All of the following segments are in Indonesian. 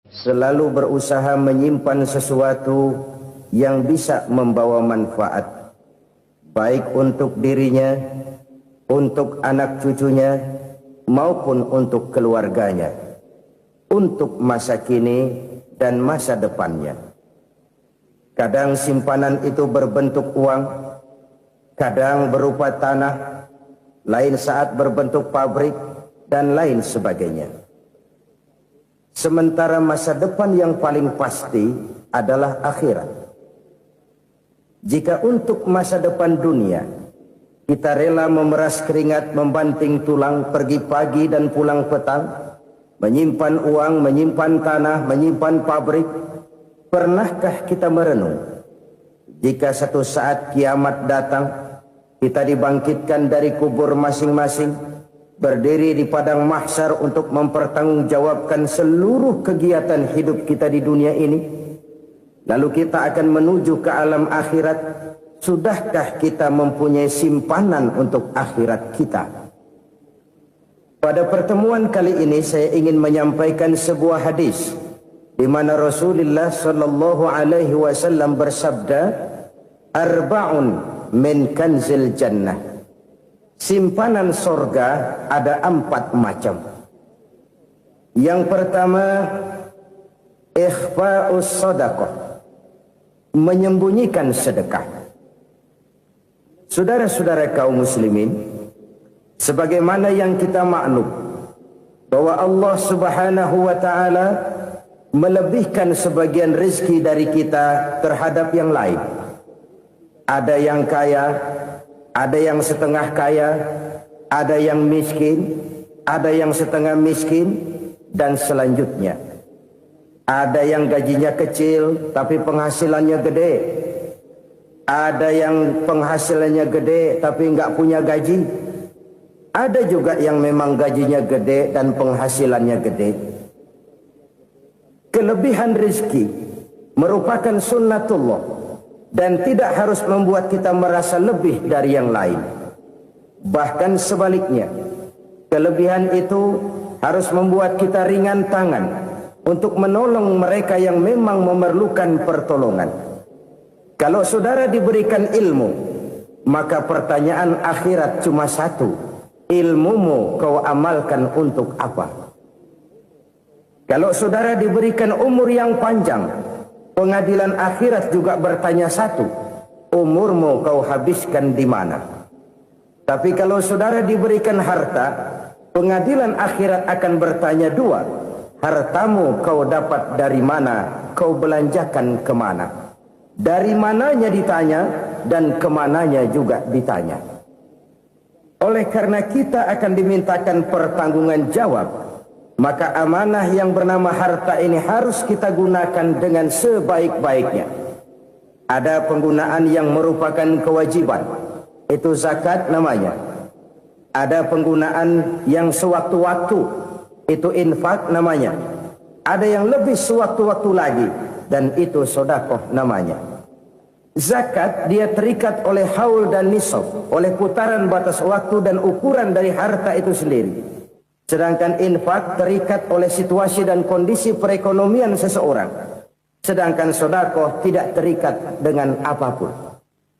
selalu berusaha menyimpan sesuatu yang bisa membawa manfaat, baik untuk dirinya, untuk anak cucunya, maupun untuk keluarganya, untuk masa kini dan masa depannya. Kadang simpanan itu berbentuk uang, kadang berupa tanah, lain saat berbentuk pabrik, dan lain sebagainya. Sementara masa depan yang paling pasti adalah akhirat. Jika untuk masa depan dunia kita rela memeras keringat, membanting tulang, pergi pagi dan pulang petang, menyimpan uang, menyimpan tanah, menyimpan pabrik, pernahkah kita merenung jika satu saat kiamat datang, kita dibangkitkan dari kubur masing-masing, berdiri di padang mahsyar untuk mempertanggungjawabkan seluruh kegiatan hidup kita di dunia ini, lalu kita akan menuju ke alam akhirat. Sudahkah kita mempunyai simpanan untuk akhirat kita? Pada pertemuan kali ini saya ingin menyampaikan sebuah hadis di mana Rasulullah sallallahu alaihi wasallam bersabda, "Arba'un min kanzil jannah." Simpanan sorga ada 4 macam. Yang pertama, ikhfa'us sadaqah, menyembunyikan sedekah. Saudara-saudara kaum muslimin, sebagaimana yang kita maklum bahwa Allah Subhanahu wa taala melebihkan sebagian rezeki dari kita terhadap yang lain. Ada yang kaya, ada yang setengah kaya, ada yang miskin, ada yang setengah miskin, dan selanjutnya. Ada yang gajinya kecil tapi penghasilannya gede. Ada yang penghasilannya gede tapi nggak punya gaji. Ada juga yang memang gajinya gede dan penghasilannya gede. Kelebihan rezeki merupakan sunnatullah dan tidak harus membuat kita merasa lebih dari yang lain. Bahkan sebaliknya, kelebihan itu harus membuat kita ringan tangan untuk menolong mereka yang memang memerlukan pertolongan. Kalau saudara diberikan ilmu, maka pertanyaan akhirat cuma satu: ilmumu kau amalkan untuk apa? Kalau saudara diberikan umur yang panjang, pengadilan akhirat juga bertanya satu: umurmu kau habiskan di mana? Tapi kalau saudara diberikan harta, pengadilan akhirat akan bertanya dua: hartamu kau dapat dari mana? Kau belanjakan kemana? Dari mananya ditanya dan kemananya juga ditanya. Oleh karena kita akan dimintakan pertanggungan jawab, maka amanah yang bernama harta ini harus kita gunakan dengan sebaik-baiknya. Ada penggunaan yang merupakan kewajiban, itu zakat namanya. Ada penggunaan yang sewaktu-waktu, itu infak namanya. Ada yang lebih sewaktu-waktu lagi, dan itu sedekah namanya. Zakat dia terikat oleh haul dan nisab, oleh putaran batas waktu dan ukuran dari harta itu sendiri. Sedangkan infak terikat oleh situasi dan kondisi perekonomian seseorang. Sedangkan sedekah tidak terikat dengan apapun.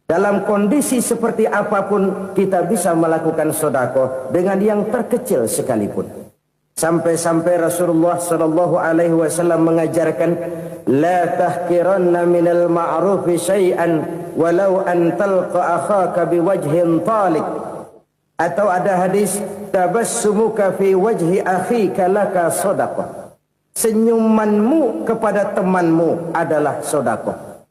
Dalam kondisi seperti apapun kita bisa melakukan sedekah dengan yang terkecil sekalipun. Sampai-sampai Rasulullah sallallahu alaihi wasallam mengajarkan, la tahqiranna minal ma'rufi syai'an walau an talqa akhaka biwajhin talik. Atau ada hadis, tabassumuka fi wajhi akhika laka shadaqah. Senyumanmu kepada temanmu adalah sedekah.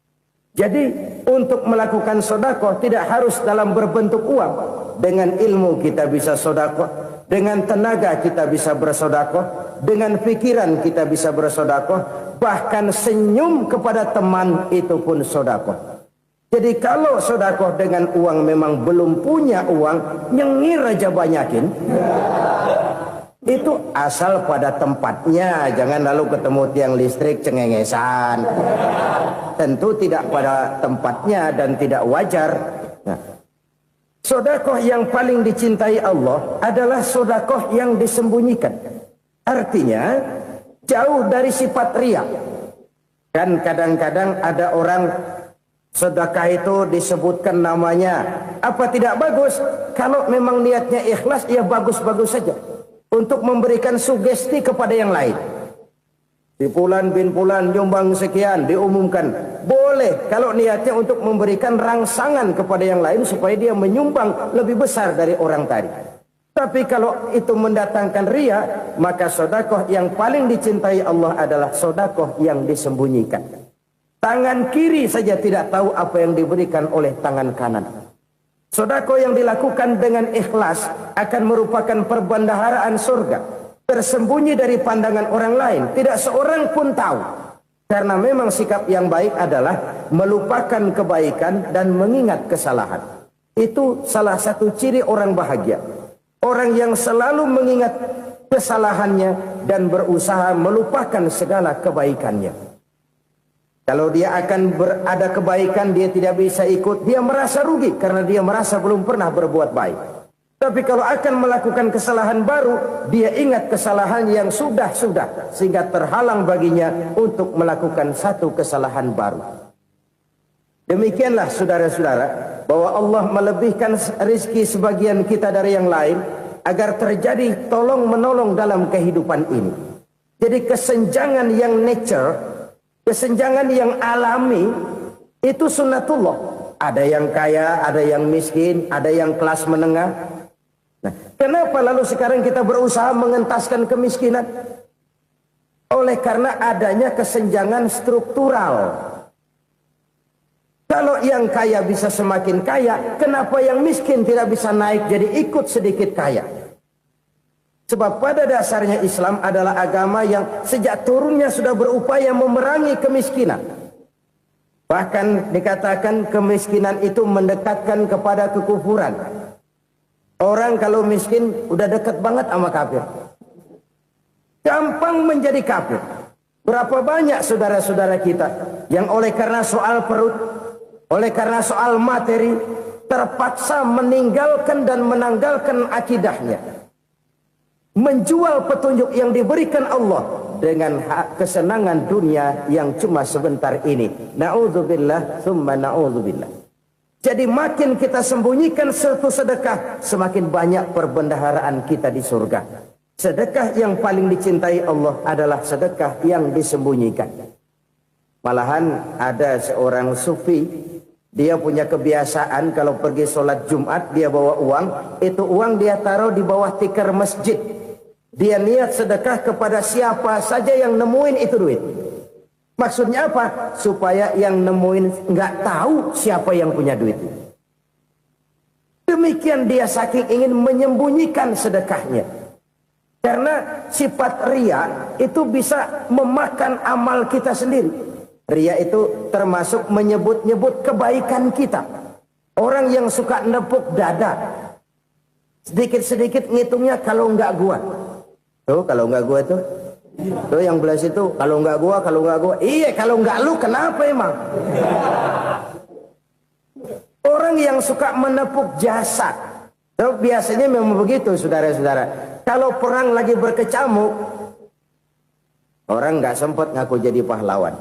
Jadi untuk melakukan sedekah tidak harus dalam berbentuk uang. Dengan ilmu kita bisa sedekah. Dengan tenaga kita bisa bersedekah, dengan pikiran kita bisa bersedekah, bahkan senyum kepada teman itu pun sedekah. Jadi kalau sedekah dengan uang memang belum punya uang, nyengir aja banyakin. Itu asal pada tempatnya, jangan lalu ketemu tiang listrik cengengesan. Tentu tidak pada tempatnya dan tidak wajar. Nah, sedekah yang paling dicintai Allah adalah sedekah yang disembunyikan. Artinya, jauh dari sifat riya. Kan kadang-kadang ada orang sedekah itu disebutkan namanya, apa tidak bagus? Kalau memang niatnya ikhlas, ya bagus-bagus saja. Untuk memberikan sugesti kepada yang lain. Si Fulan bin Fulan nyumbang sekian, diumumkan. Boleh kalau niatnya untuk memberikan rangsangan kepada yang lain supaya dia menyumbang lebih besar dari orang tadi. Tapi kalau itu mendatangkan riya, maka sedekah yang paling dicintai Allah adalah sedekah yang disembunyikan. Tangan kiri saja tidak tahu apa yang diberikan oleh tangan kanan. Sedekah yang dilakukan dengan ikhlas akan merupakan perbendaharaan surga, tersembunyi dari pandangan orang lain, tidak seorang pun tahu. Karena memang sikap yang baik adalah melupakan kebaikan dan mengingat kesalahan. Itu salah satu ciri orang bahagia. Orang yang selalu mengingat kesalahannya dan berusaha melupakan segala kebaikannya. Kalau dia akan berada kebaikan, dia tidak bisa ikut, dia merasa rugi karena dia merasa belum pernah berbuat baik. Tapi kalau akan melakukan kesalahan baru, dia ingat kesalahan yang sudah-sudah, sehingga terhalang baginya untuk melakukan satu kesalahan baru. Demikianlah saudara-saudara, bahwa Allah melebihkan rizki sebagian kita dari yang lain, agar terjadi tolong-menolong dalam kehidupan ini. Jadi kesenjangan yang nature, kesenjangan yang alami, itu sunnatullah. Ada yang kaya, ada yang miskin, ada yang kelas menengah. Nah, kenapa lalu sekarang kita berusaha mengentaskan kemiskinan? Oleh karena adanya kesenjangan struktural. Kalau yang kaya bisa semakin kaya, kenapa yang miskin tidak bisa naik jadi ikut sedikit kaya? Sebab pada dasarnya Islam adalah agama yang sejak turunnya sudah berupaya memerangi kemiskinan. Bahkan dikatakan kemiskinan itu mendekatkan kepada kekufuran. Orang kalau miskin udah dekat banget sama kafir. Gampang menjadi kafir. Berapa banyak saudara-saudara kita yang oleh karena soal perut, oleh karena soal materi, terpaksa meninggalkan dan menanggalkan akidahnya. Menjual petunjuk yang diberikan Allah dengan kesenangan dunia yang cuma sebentar ini. Na'udzubillah, thumma na'udzubillah. Jadi makin kita sembunyikan satu sedekah, semakin banyak perbendaharaan kita di surga. Sedekah yang paling dicintai Allah adalah sedekah yang disembunyikan. Malahan ada seorang sufi, dia punya kebiasaan kalau pergi sholat Jumat dia bawa uang, itu uang dia taruh di bawah tikar masjid. Dia niat sedekah kepada siapa saja yang nemuin itu duit. Maksudnya apa? Supaya yang nemuin nggak tahu siapa yang punya duit. Demikian dia saking ingin menyembunyikan sedekahnya. Karena sifat riya itu bisa memakan amal kita sendiri. Riya itu termasuk menyebut-nyebut kebaikan kita. Orang yang suka nepuk dada, sedikit-sedikit ngitungnya kalau nggak gua. Tuh kalau nggak gua tuh. Tuh yang belas itu kalau nggak gua, kalau nggak gua. Iya kalau nggak lu kenapa emang? Orang yang suka menepuk jasad. Tuh, biasanya memang begitu saudara-saudara. Kalau perang lagi berkecamuk, orang nggak sempat ngaku jadi pahlawan.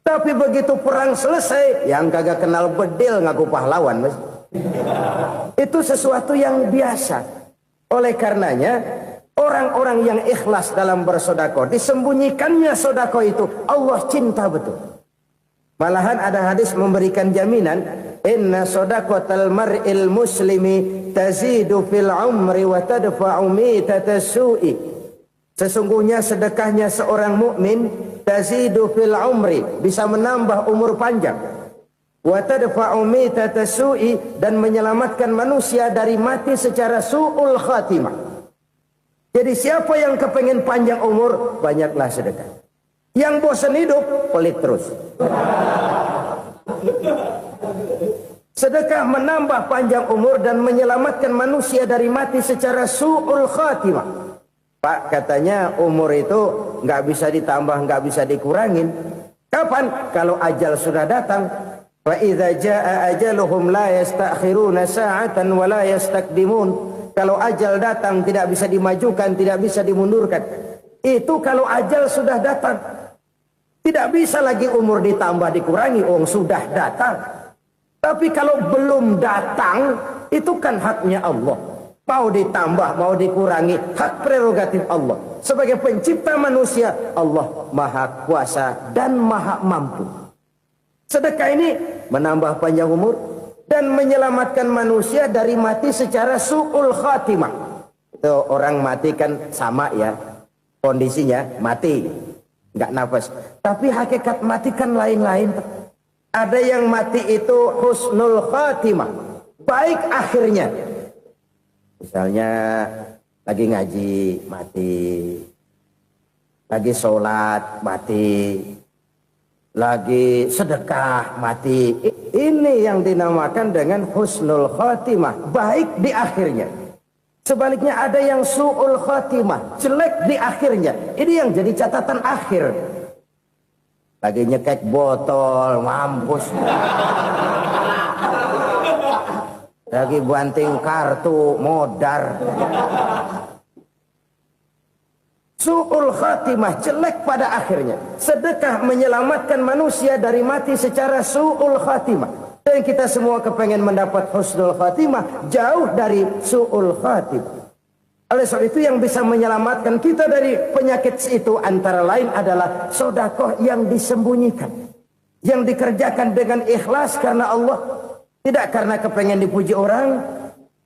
Tapi begitu perang selesai, yang kagak kenal bedil ngaku pahlawan, mas. Itu sesuatu yang biasa. Oleh karenanya, orang-orang yang ikhlas dalam bersedekah, disembunyikannya sedekah itu, Allah cinta betul. Malahan ada hadis memberikan jaminan, inna sedaqatal mar'il muslimi tazidu fil umri wa tadfa'u mitatas su'i. Sesungguhnya sedekahnya seorang mukmin tazidu fil umri, bisa menambah umur panjang. Wa tadfa'u mitatas su'i, dan menyelamatkan manusia dari mati secara su'ul khatimah. Jadi siapa yang kepengen panjang umur, banyaklah sedekah. Yang bosan hidup, pelit terus. Sedekah menambah panjang umur dan menyelamatkan manusia dari mati secara su'ul khatimah. Pak, katanya umur itu nggak bisa ditambah, nggak bisa dikurangin. Kapan? Kalau ajal sudah datang. Fa idza jaa ajaluhum la yastakhiruna sa'atan wa la yastakdimun. Kalau ajal datang tidak bisa dimajukan, tidak bisa dimundurkan. Itu kalau ajal sudah datang. Tidak bisa lagi umur ditambah dikurangi, sudah datang. Tapi kalau belum datang, itu kan haknya Allah. Mau ditambah, mau dikurangi, hak prerogatif Allah. Sebagai pencipta manusia, Allah maha kuasa dan maha mampu. Sedekah ini menambah panjang umur dan menyelamatkan manusia dari mati secara su'ul khatimah. Itu orang mati kan sama ya, kondisinya mati, nggak nafas. Tapi hakikat mati kan lain-lain. Ada yang mati itu husnul khatimah, baik akhirnya. Misalnya lagi ngaji mati, lagi sholat mati, lagi sedekah mati. Ini yang dinamakan dengan husnul khatimah, baik di akhirnya. Sebaliknya ada yang su'ul khatimah, jelek di akhirnya. Ini yang jadi catatan akhir. Lagi nyekek botol, mampus. Lagi banting kartu, modar. Su'ul khatimah, jelek pada akhirnya. Sedekah menyelamatkan manusia dari mati secara su'ul khatimah. Dan kita semua kepengen mendapat husnul khatimah, jauh dari su'ul khatimah. Oleh sebab itu yang bisa menyelamatkan kita dari penyakit itu antara lain adalah sedekah yang disembunyikan. Yang dikerjakan dengan ikhlas karena Allah. Tidak karena kepengen dipuji orang,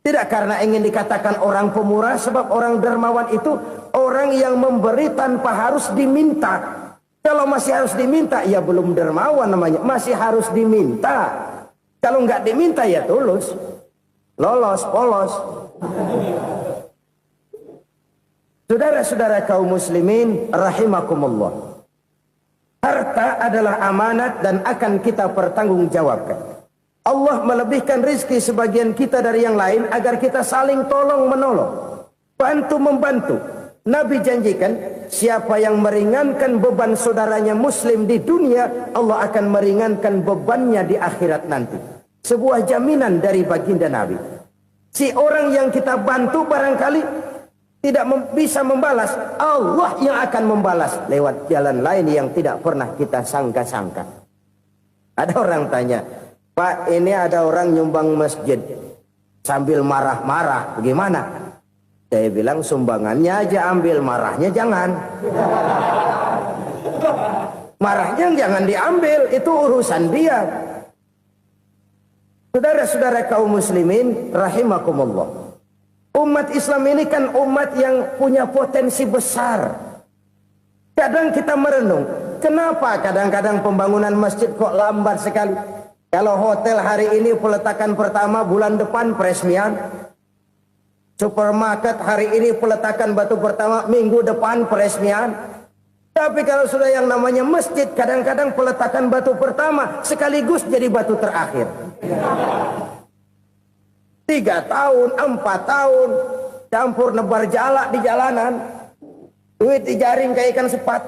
tidak karena ingin dikatakan orang pemurah, sebab orang dermawan itu orang yang memberi tanpa harus diminta. Kalau masih harus diminta, ya belum dermawan namanya, masih harus diminta. Kalau nggak diminta ya tulus, lolos, polos. Saudara-saudara kaum muslimin rahimakumullah. Harta adalah amanat dan akan kita pertanggungjawabkan. Allah melebihkan rizki sebagian kita dari yang lain agar kita saling tolong menolong, bantu membantu. Nabi janjikan siapa yang meringankan beban saudaranya muslim di dunia, Allah akan meringankan bebannya di akhirat nanti. Sebuah jaminan dari baginda Nabi. Si orang yang kita bantu barangkali tidak bisa membalas, Allah yang akan membalas lewat jalan lain yang tidak pernah kita sangka-sangka. Ada orang tanya, Pak, ini ada orang nyumbang masjid sambil marah-marah, bagaimana? Saya bilang sumbangannya aja ambil, marahnya jangan. Marahnya jangan diambil, itu urusan dia. Saudara-saudara kaum muslimin rahimakumullah. Umat Islam ini kan umat yang punya potensi besar. Kadang kita merenung, kenapa kadang-kadang pembangunan masjid kok lambat sekali? Kalau hotel hari ini peletakan pertama, bulan depan peresmian. Supermarket hari ini peletakan batu pertama, minggu depan peresmian. Tapi kalau sudah yang namanya masjid, kadang-kadang peletakan batu pertama sekaligus jadi batu terakhir. 3 tahun, 4 tahun, campur nebar jalak di jalanan. Duit dijaring kayak ikan sepat.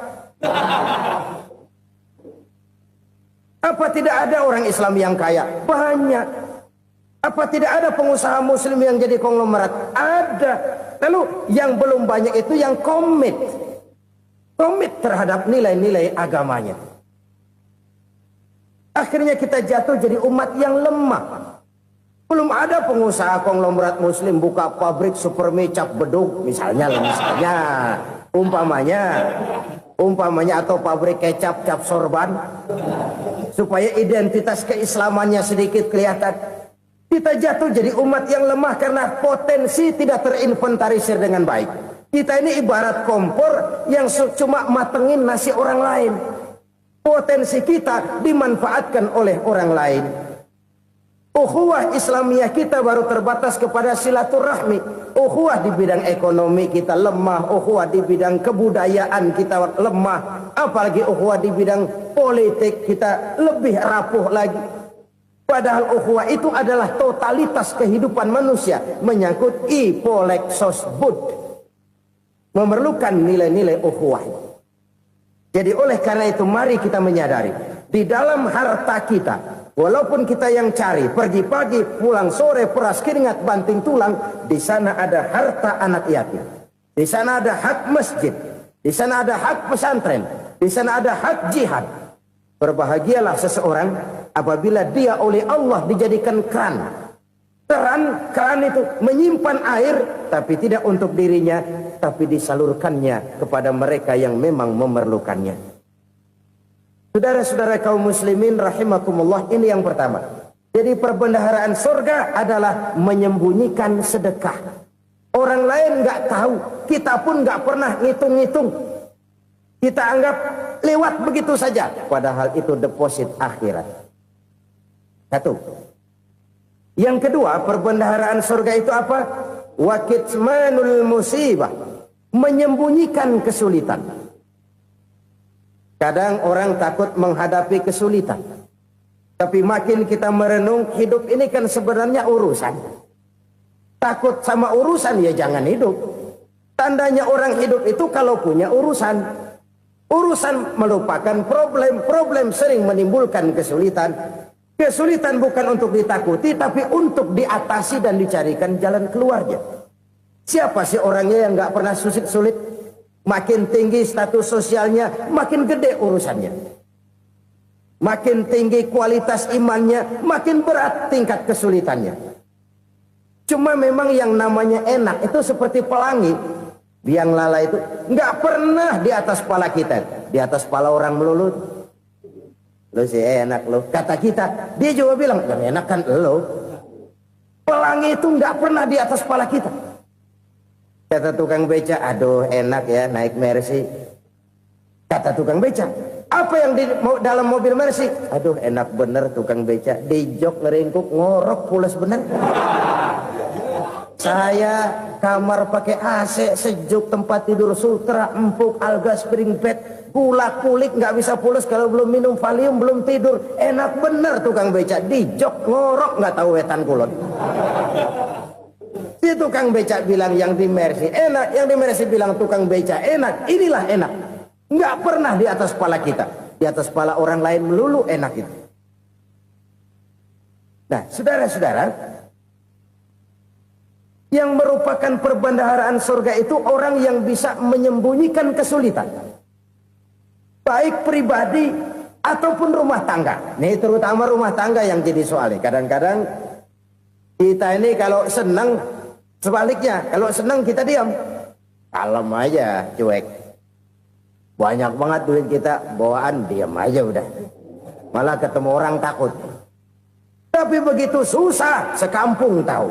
Apa tidak ada orang Islam yang kaya? Banyak. Apa tidak ada pengusaha muslim yang jadi konglomerat? Ada. Lalu yang belum banyak itu yang komit terhadap nilai-nilai agamanya. Akhirnya kita jatuh jadi umat yang lemah. Belum ada pengusaha konglomerat muslim buka pabrik supermi cap beduk misalnya umpamanya atau pabrik kecap cap sorban supaya identitas keislamannya sedikit kelihatan. Kita jatuh jadi umat yang lemah karena potensi tidak terinventarisir dengan baik. Kita ini ibarat kompor yang cuma matengin nasi orang lain. Potensi kita dimanfaatkan oleh orang lain. Ukhuwah Islamiyah kita baru terbatas kepada silaturahmi. Ukhuwah di bidang ekonomi kita lemah. Ukhuwah di bidang kebudayaan kita lemah. Apalagi ukhuwah di bidang politik kita lebih rapuh lagi. Padahal ukhuwah itu adalah totalitas kehidupan manusia. Menyangkut ipolek sosbud. Memerlukan nilai-nilai ukhuwah. Jadi oleh karena itu mari kita menyadari. Di dalam harta kita, walaupun kita yang cari, pergi pagi, pulang sore, peras keringat, banting tulang, di sana ada harta anak yatim. Di sana ada hak masjid. Di sana ada hak pesantren. Di sana ada hak jihad. Berbahagialah seseorang apabila dia oleh Allah dijadikan keran. Keran itu menyimpan air, tapi tidak untuk dirinya, tapi disalurkannya kepada mereka yang memang memerlukannya. Saudara-saudara kaum muslimin rahimakumullah, ini yang pertama. Jadi perbendaharaan surga adalah menyembunyikan sedekah. Orang lain nggak tahu, kita pun nggak pernah ngitung-ngitung. Kita anggap lewat begitu saja, padahal itu deposit akhirat. Satu. Yang kedua, perbendaharaan surga itu apa? Wa kitmanul musibah, menyembunyikan kesulitan. Kadang orang takut menghadapi kesulitan. Tapi makin kita merenung, hidup ini kan sebenarnya urusan. Takut sama urusan, ya jangan hidup. Tandanya orang hidup itu kalau punya urusan. Urusan melupakan problem. Problem sering menimbulkan kesulitan. Kesulitan bukan untuk ditakuti, tapi untuk diatasi dan dicarikan jalan keluarnya. Siapa sih orangnya yang gak pernah sulit-sulit? Makin tinggi status sosialnya, makin gede urusannya. Makin tinggi kualitas imannya, makin berat tingkat kesulitannya. Cuma memang yang namanya enak itu seperti pelangi. Biang lala itu nggak pernah di atas kepala kita, di atas kepala orang melulu. Lo sih enak lo, kata kita. Dia juga bilang yang enak kan lo. Pelangi itu nggak pernah di atas kepala kita. Kata tukang beca, aduh enak ya naik Mercy. Kata tukang beca, apa yang di dalam mobil Mercy? Aduh enak bener tukang beca, di jok ngeringkuk ngorok pulas bener. Saya kamar pakai AC, sejuk, tempat tidur sutra, empuk, alga, spring bed, gula kulik, nggak bisa pulas kalau belum minum Valium, belum tidur. Enak bener tukang beca, di jok ngorok nggak tahu wetan kulon. Si tukang beca bilang yang di Mercy enak, yang di Mercy bilang tukang beca enak. Inilah enak. Nggak pernah di atas kepala kita, di atas kepala orang lain melulu enak itu. Nah, saudara-saudara, yang merupakan perbendaharaan surga itu orang yang bisa menyembunyikan kesulitan, baik pribadi ataupun rumah tangga. Nih terutama rumah tangga yang jadi soalnya. Kadang-kadang kita ini kalau senang, sebaliknya kalau senang kita diam, kalem aja, cuek. Banyak banget duit kita bawaan, diam aja udah. Malah ketemu orang takut. Tapi begitu susah, sekampung tahu.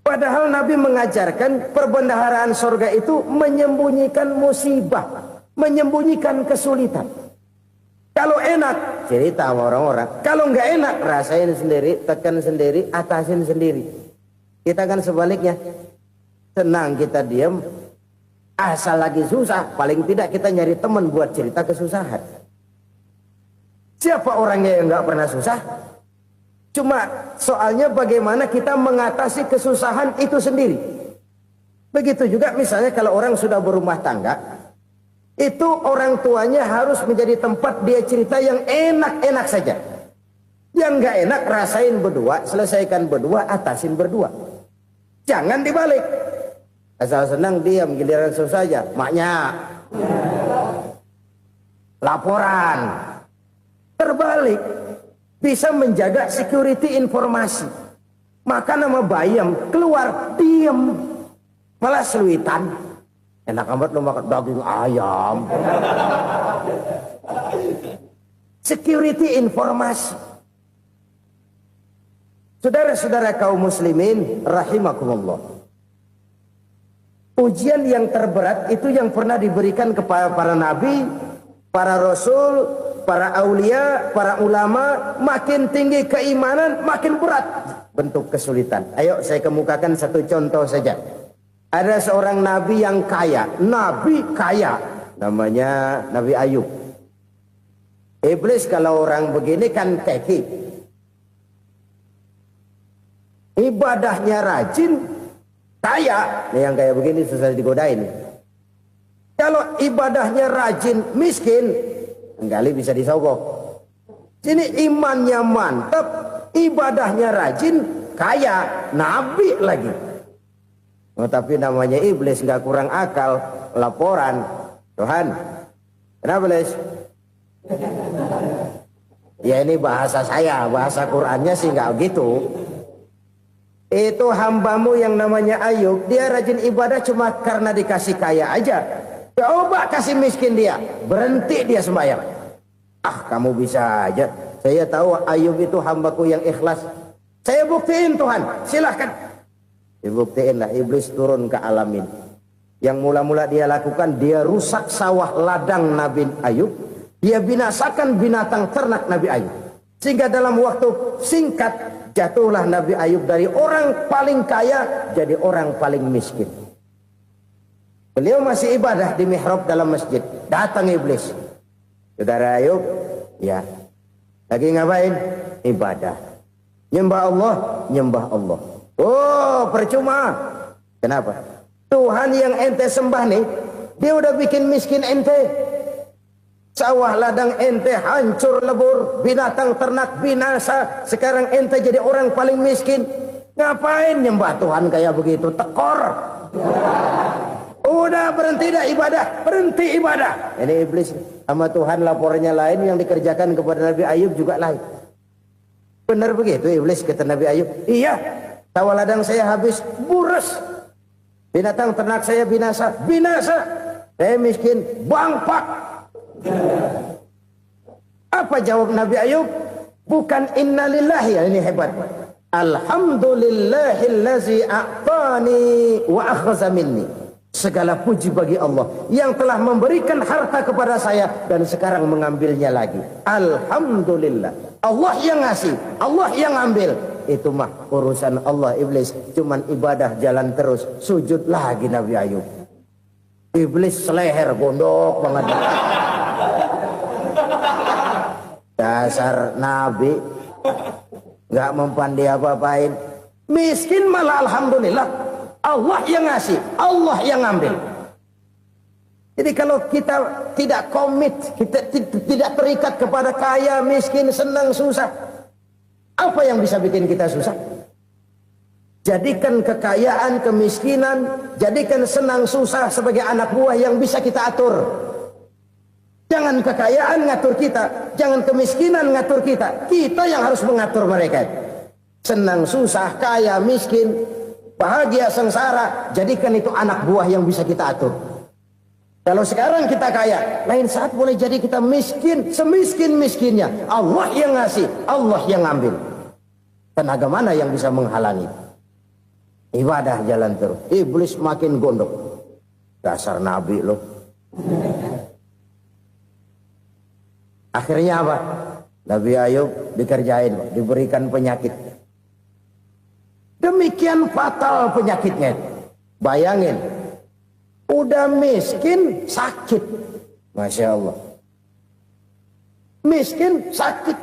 Padahal Nabi mengajarkan perbendaharaan surga itu menyembunyikan musibah, menyembunyikan kesulitan. Kalau enak, cerita sama orang-orang. Kalau nggak enak, rasain sendiri, tekan sendiri, atasin sendiri. Kita kan sebaliknya. Senang kita diam, asal lagi susah, paling tidak kita nyari teman buat cerita kesusahan. Siapa orangnya yang nggak pernah susah? Cuma soalnya bagaimana kita mengatasi kesusahan itu sendiri. Begitu juga misalnya kalau orang sudah berumah tangga, itu orang tuanya harus menjadi tempat dia cerita yang enak-enak saja. Yang nggak enak rasain berdua, selesaikan berdua, atasin berdua. Jangan dibalik. Asal senang diam, giliran susah saja. Maknya laporan. Terbalik. Bisa menjaga security informasi. Maka nama bayam keluar diam, malah seluitan. Enak amat lo makan daging ayam. Security informasi. Saudara-saudara kaum muslimin rahimakumullah. Ujian yang terberat itu yang pernah diberikan kepada para nabi, para rasul, para aulia, para ulama. Makin tinggi keimanan, makin berat bentuk kesulitan. Ayo saya kemukakan satu contoh saja. Ada seorang nabi yang kaya. Nabi kaya. Namanya Nabi Ayub. Iblis kalau orang begini kan keki. Ibadahnya rajin, kaya. Nih yang kayak begini susah digodain. Kalau ibadahnya rajin, miskin, kali bisa disogok. Sini imannya mantap, ibadahnya rajin, kaya, nabi lagi. Oh, tapi namanya iblis nggak kurang akal. Laporan, Tuhan, kenapa Les? Ya ini bahasa saya, bahasa Qurannya sih nggak gitu. Itu hambamu yang namanya Ayub, dia rajin ibadah cuma karena dikasih kaya aja. Coba kasih miskin dia, berhenti dia sembahyang. Ah, kamu bisa aja. Saya tahu Ayub itu hambaku yang ikhlas. Saya buktiin Tuhan, silahkan. Dibuktiin lah, iblis turun ke alam ini. Yang mula-mula dia lakukan, dia rusak sawah ladang Nabi Ayub. Dia binasakan binatang ternak Nabi Ayub. Sehingga dalam waktu singkat, jatuhlah Nabi Ayub dari orang paling kaya jadi orang paling miskin. Beliau masih ibadah di mihrab dalam masjid. Datang iblis. Saudara Ayub, ya, lagi ngapain? Ibadah. Nyembah Allah, nyembah Allah. Oh, percuma. Kenapa? Tuhan yang ente sembah nih, dia udah bikin miskin ente. Sawah ladang ente hancur lebur, binatang ternak binasa. Sekarang ente jadi orang paling miskin. Ngapain nyembah Tuhan kayak begitu? Tekor. Udah berhenti dah ibadah, berhenti ibadah. Ini iblis sama Tuhan laporannya lain, yang dikerjakan kepada Nabi Ayub juga lain. Benar begitu iblis kata Nabi Ayub? Iya, sawah ladang saya habis, buras. Binatang ternak saya binasa, binasa. Saya miskin, bangpak. Apa jawab Nabi Ayub? Bukan innalillahi, ya ini hebat. Alhamdulillahillazi a'tani wa akhza minni. Segala puji bagi Allah yang telah memberikan harta kepada saya dan sekarang mengambilnya lagi. Alhamdulillah. Allah yang ngasih, Allah yang ambil. Itu mah urusan Allah. Iblis cuman ibadah jalan terus, sujud lagi Nabi Ayub. Iblis seleher gondok banget. Dasar Nabi nggak mempan dia apa-apain. Miskin malah alhamdulillah. Allah yang ngasih, Allah yang ngambil. Jadi kalau kita tidak komit, kita tidak terikat kepada kaya, miskin, senang, susah, apa yang bisa bikin kita susah? Jadikan kekayaan, kemiskinan, jadikan senang, susah sebagai anak buah yang bisa kita atur. Jangan kekayaan ngatur kita, jangan kemiskinan ngatur kita. Kita yang harus mengatur mereka. Senang, susah, kaya, miskin, bahagia, sengsara, jadikan itu anak buah yang bisa kita atur. Kalau sekarang kita kaya, lain saat boleh jadi kita miskin, semiskin-miskinnya. Allah yang ngasih, Allah yang ngambil. Tenaga mana yang bisa menghalangi? Ibadah jalan terus. Iblis makin gondok. Dasar Nabi loh. Akhirnya apa? Nabi Ayub dikerjain, diberikan penyakit. Demikian fatal penyakitnya. Bayangin, udah miskin sakit. Masya Allah. Miskin sakit.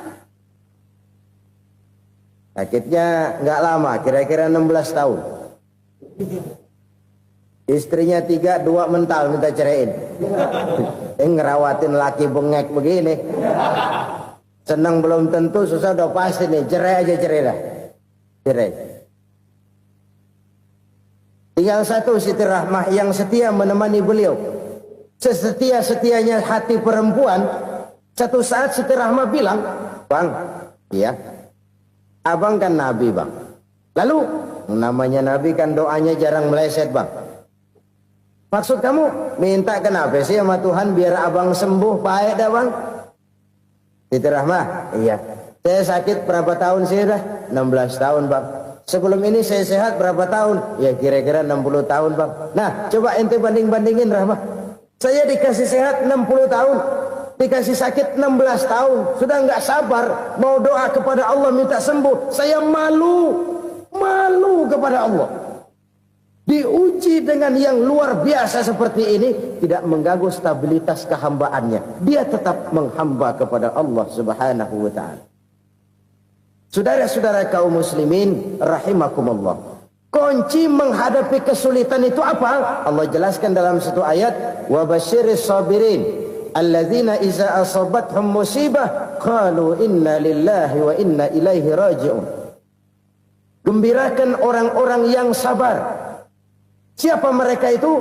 Sakitnya nggak lama, kira-kira 16 tahun. Istrinya 3, 2 mental minta ceraiin. Ngerawatin laki bengek begini. Senang belum tentu, susah udah pasti nih. Cerai aja, cerai dah. Cerai. Tinggal satu Siti Rahmah yang setia menemani beliau. Sesetia-setianya hati perempuan. Satu saat Siti Rahmah bilang, "Bang, iya, abang kan Nabi bang. Lalu, namanya Nabi kan doanya jarang meleset bang. Maksud kamu minta kenapa sih sama Tuhan biar abang sembuh baik dah bang?" Siti Rahmah, iya. Saya sakit berapa tahun sih dah? 16 tahun bang. Sebelum ini saya sehat berapa tahun? Ya kira-kira 60 tahun bang. Nah coba ente banding-bandingin Rahmah. Saya dikasih sehat 60 tahun. Dikasih sakit 16 tahun. Sudah nggak sabar. Mau doa kepada Allah minta sembuh. Saya malu. Malu kepada Allah. Diuji dengan yang luar biasa seperti ini. Tidak mengganggu stabilitas kehambaannya. Dia tetap menghamba kepada Allah subhanahu wa ta'ala. Saudara-saudara kaum muslimin rahimakumullah. Kunci menghadapi kesulitan itu apa? Allah jelaskan dalam satu ayat, wa basyiris sabirin alladzina iza asabathum musibah qalu inna lillahi wa inna ilaihi raji'un. Gembirakan orang-orang yang sabar Siapa mereka itu?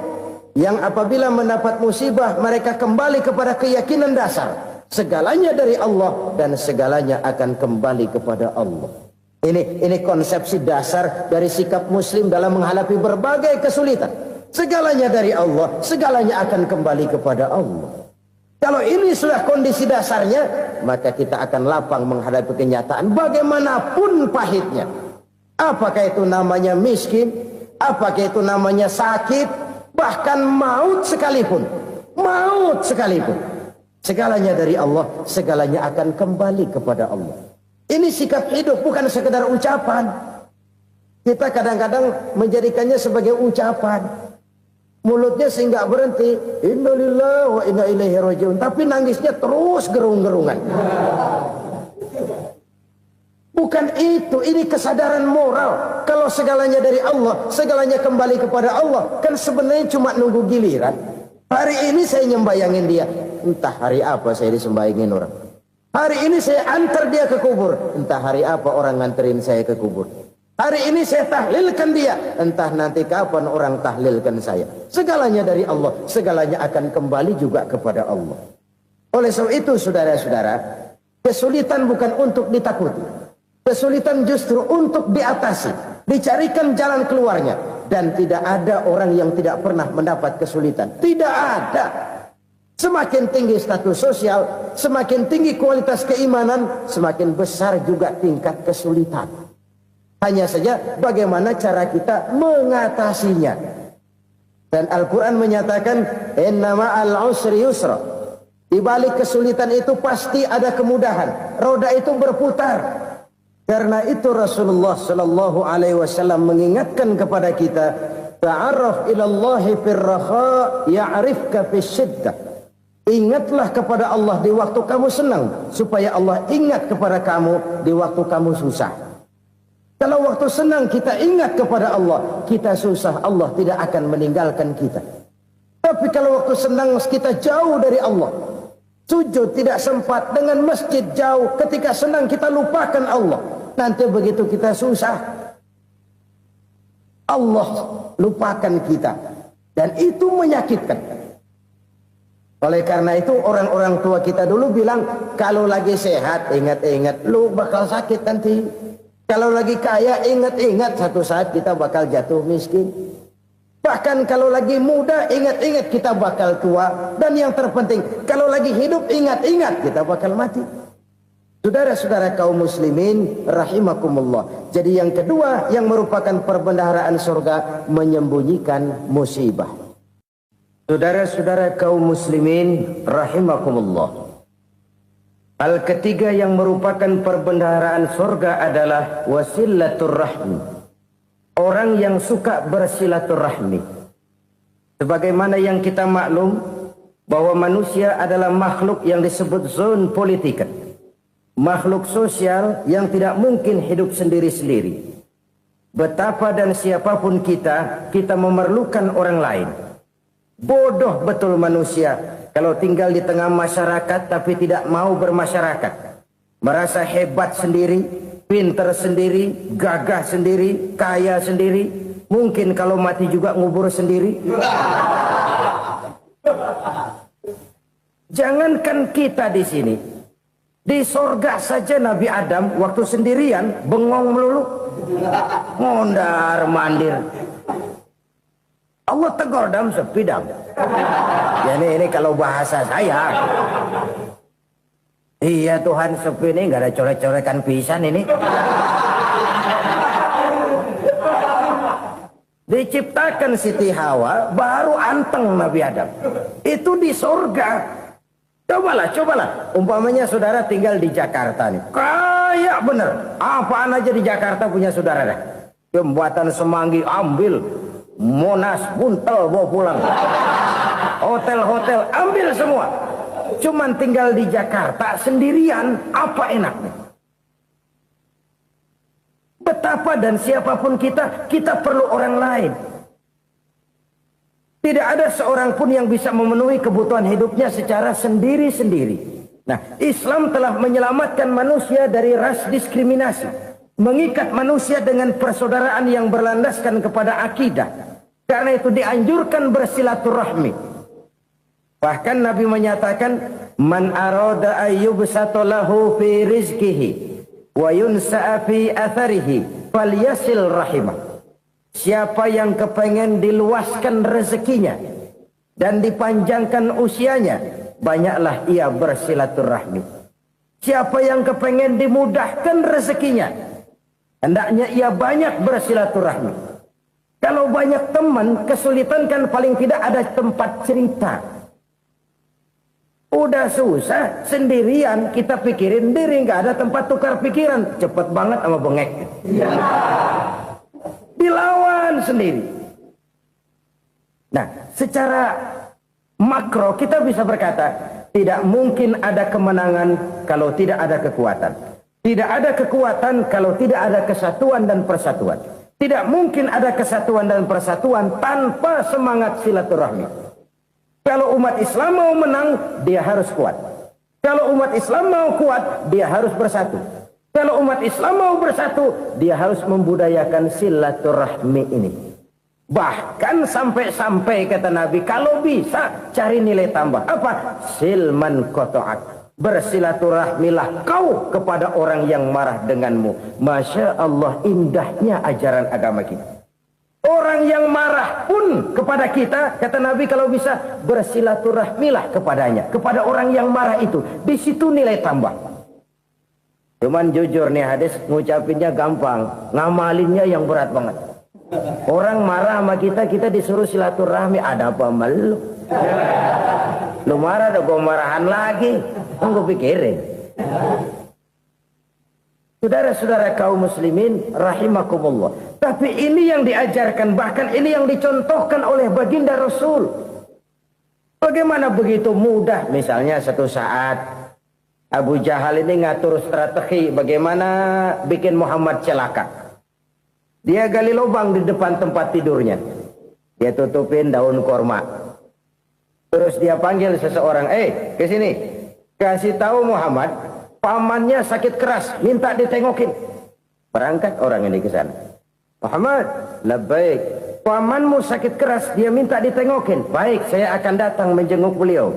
Yang apabila mendapat musibah mereka kembali kepada keyakinan dasar. Segalanya dari Allah dan segalanya akan kembali kepada Allah. Ini konsepsi dasar dari sikap muslim dalam menghadapi berbagai kesulitan. Segalanya dari Allah, segalanya akan kembali kepada Allah. Kalau ini sudah kondisi dasarnya, maka kita akan lapang menghadapi kenyataan bagaimanapun pahitnya. Apakah itu namanya miskin, apakah itu namanya sakit, bahkan maut sekalipun. Maut sekalipun. Segalanya dari Allah, segalanya akan kembali kepada Allah. Ini sikap hidup, bukan sekedar ucapan. Kita kadang-kadang menjadikannya sebagai ucapan. Mulutnya sehingga berhenti, innalillahi wa inna ilaihi rajiun, tapi nangisnya terus gerung-gerungan. Bukan itu, ini kesadaran moral. Kalau segalanya dari Allah, segalanya kembali kepada Allah, kan sebenarnya cuma nunggu giliran. Hari ini saya nyembayangin dia, entah hari apa saya disembayangin orang. Hari ini saya antar dia ke kubur, entah hari apa orang nganterin saya ke kubur. Hari ini saya tahlilkan dia, entah nanti kapan orang tahlilkan saya. Segalanya dari Allah, segalanya akan kembali juga kepada Allah. Oleh sebab itu saudara-saudara, kesulitan bukan untuk ditakuti. Kesulitan justru untuk diatasi, dicarikan jalan keluarnya. Dan tidak ada orang yang tidak pernah mendapat kesulitan. Tidak ada. Semakin tinggi status sosial, semakin tinggi kualitas keimanan, semakin besar juga tingkat kesulitan. Hanya saja bagaimana cara kita mengatasinya. Dan Al-Quran menyatakan, innama al-usri yusra. Di balik kesulitan itu pasti ada kemudahan. Roda itu berputar. Karena itu Rasulullah sallallahu alaihi wasallam mengingatkan kepada kita, ta'arraf ilallahi firraha ya'rifka fisyiddah. Ingatlah kepada Allah di waktu kamu senang, supaya Allah ingat kepada kamu di waktu kamu susah. Kalau waktu senang kita ingat kepada Allah, kita susah, Allah tidak akan meninggalkan kita. Tapi kalau waktu senang kita jauh dari Allah, sujud tidak sempat, dengan masjid jauh, ketika senang kita lupakan Allah. Nanti begitu kita susah, Allah lupakan kita. Dan itu menyakitkan. Oleh karena itu orang-orang tua kita dulu bilang, kalau lagi sehat ingat-ingat, lu bakal sakit nanti. Kalau lagi kaya ingat-ingat satu saat kita bakal jatuh miskin. Bahkan kalau lagi muda ingat-ingat kita bakal tua. Dan yang terpenting, kalau lagi hidup ingat-ingat kita bakal mati. Saudara-saudara kaum muslimin rahimakumullah. Jadi yang kedua yang merupakan perbendaharaan surga, menyembunyikan musibah. Saudara-saudara kaum muslimin rahimakumullah. Hal ketiga yang merupakan perbendaharaan surga adalah wasilatur rahmi. Orang yang suka bersilaturahmi. Sebagaimana yang kita maklum bahwa manusia adalah makhluk yang disebut zon politika. Makhluk sosial yang tidak mungkin hidup sendiri-sendiri. Betapa dan siapapun kita memerlukan orang lain. Bodoh betul manusia kalau tinggal di tengah masyarakat tapi tidak mau bermasyarakat. Merasa hebat sendiri, pinter sendiri, gagah sendiri, kaya sendiri. Mungkin kalau mati juga ngubur sendiri. Jangankan kita di sini, di sorga saja Nabi Adam waktu sendirian bengong melulu, mondar mandir. Allah tegur dam sepi dam. Ya ini kalau bahasa saya. Iya Tuhan sepi ini nggak ada coret-coretan pisan ini. Diciptakan Siti Hawa baru anteng Nabi Adam. Itu di sorga. Cobalah. Umpamanya saudara tinggal di Jakarta nih. Kayak bener. Apaan aja di Jakarta punya saudara dah. Jembatan Semanggi ambil. Monas buntel bawa pulang. Hotel-hotel ambil semua. Cuman tinggal di Jakarta sendirian, apa enaknya? Betapa dan siapapun kita perlu orang lain. Tidak ada seorang pun yang bisa memenuhi kebutuhan hidupnya secara sendiri-sendiri. Nah, Islam telah menyelamatkan manusia dari ras diskriminasi. Mengikat manusia dengan persaudaraan yang berlandaskan kepada akidah. Karena itu dianjurkan bersilaturahmi. Bahkan Nabi menyatakan, man arada ayyubsata lahu fi rizqihi wa yunsa'a fi atharihi falyasil rahimah. Siapa yang kepengen diluaskan rezekinya dan dipanjangkan usianya, banyaklah ia bersilaturahmi. Siapa yang kepengen dimudahkan rezekinya, hendaknya ia banyak bersilaturahmi. Kalau banyak teman, kesulitan kan paling tidak ada tempat cerita. Udah susah, sendirian kita pikirin diri, nggak ada tempat tukar pikiran. Cepet banget sama bengek. Dilawan sendiri. Nah, secara makro kita bisa berkata, tidak mungkin ada kemenangan kalau tidak ada kekuatan. Tidak ada kekuatan kalau tidak ada kesatuan dan persatuan. Tidak mungkin ada kesatuan dan persatuan tanpa semangat silaturahmi. Kalau umat Islam mau menang, dia harus kuat. Kalau umat Islam mau kuat, dia harus bersatu. Kalau umat Islam mau bersatu, dia harus membudayakan silaturahmi ini. Bahkan sampai-sampai kata Nabi, kalau bisa cari nilai tambah. Apa? Silman qata'ak. Bersilaturahmilah kau kepada orang yang marah denganmu. Masya Allah, indahnya ajaran agama kita. Orang yang marah pun kepada kita, kata Nabi, kalau bisa bersilaturahmilah kepadanya, kepada orang yang marah itu. Di situ nilai tambah. Cuman jujur nih hadis, ngucapinnya gampang, ngamalinnya yang berat banget. Orang marah sama kita, kita disuruh silaturahmi, ada apa malu? Lu marah, ada gua marahan lagi. Tunggu pikirin. Saudara-saudara kaum muslimin rahimakumullah. Tapi ini yang diajarkan, bahkan ini yang dicontohkan oleh baginda Rasul. Bagaimana begitu mudah, misalnya satu saat Abu Jahal ini ngatur strategi bagaimana bikin Muhammad celaka. Dia gali lubang di depan tempat tidurnya. Dia tutupin daun korma. Terus dia panggil seseorang, ke sini. Kasih tahu Muhammad, pamannya sakit keras, minta ditengokin. Berangkat orang ini ke sana. Muhammad, labbaik. Pamanmu sakit keras, dia minta ditengokin. Baik, saya akan datang menjenguk beliau.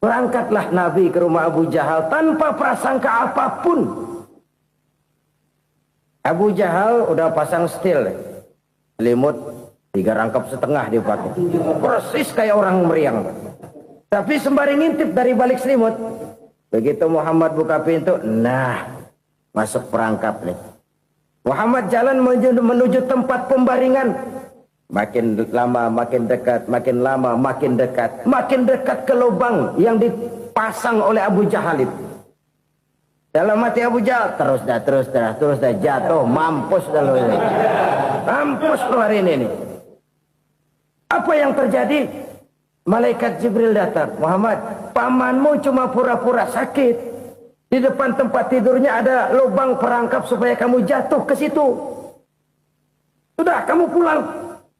Berangkatlah Nabi ke rumah Abu Jahal tanpa prasangka apapun. Abu Jahal udah pasang setil, selimut 3 rangkap setengah dipakai. Persis kayak orang meriang. Tapi sembari ngintip dari balik selimut, begitu Muhammad buka pintu, nah, masuk perangkap nih. Muhammad jalan menuju tempat pembaringan. Makin lama makin dekat, makin lama makin dekat. Makin dekat ke lubang yang dipasang oleh Abu Jahal itu. Dalam hati Abu Jahal, terus dah jatuh, mampus dah lo ini. Mampus lo hari ini. Apa yang terjadi? Malaikat Jibril datang. Muhammad, pamanmu cuma pura-pura sakit. Di depan tempat tidurnya ada lubang perangkap supaya kamu jatuh ke situ. Sudah, kamu pulang.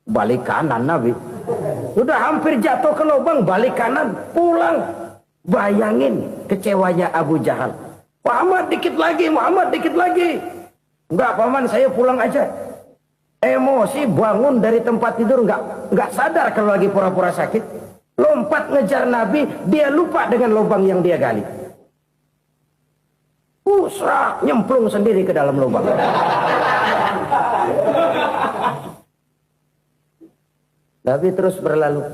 Balik kanan Nabi. Sudah hampir jatuh ke lubang, balik kanan, pulang. Bayangin kecewanya Abu Jahal. Muhammad dikit lagi, Muhammad dikit lagi. Enggak paman, saya pulang aja. Emosi bangun dari tempat tidur, enggak sadar kalau lagi pura-pura sakit. Lompat ngejar Nabi, dia lupa dengan lubang yang dia gali. Serak, nyemplung sendiri ke dalam lubang. Nabi terus berlalu.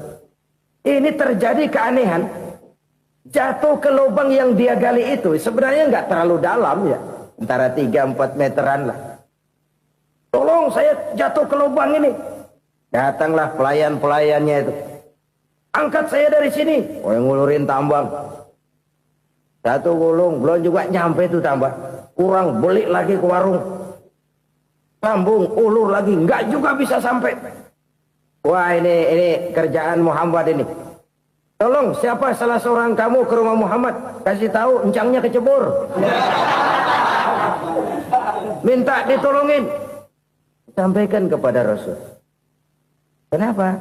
Ini terjadi keanehan. Jatuh ke lubang yang dia gali itu sebenarnya nggak terlalu dalam ya, antara 3-4 meteran lah. Tolong saya jatuh ke lubang ini. Datanglah pelayan-pelayannya itu. Angkat saya dari sini. Oh, yang ngulurin tambang. Satu gulung, belum juga nyampe itu tambang. Kurang, beli lagi ke warung. Sambung, ulur lagi, nggak juga bisa sampai. Wah, ini kerjaan Muhammad ini. Tolong, siapa salah seorang kamu ke rumah Muhammad? Kasih tahu, encangnya kecebur. Minta ditolongin. Sampaikan kepada Rasul. Kenapa?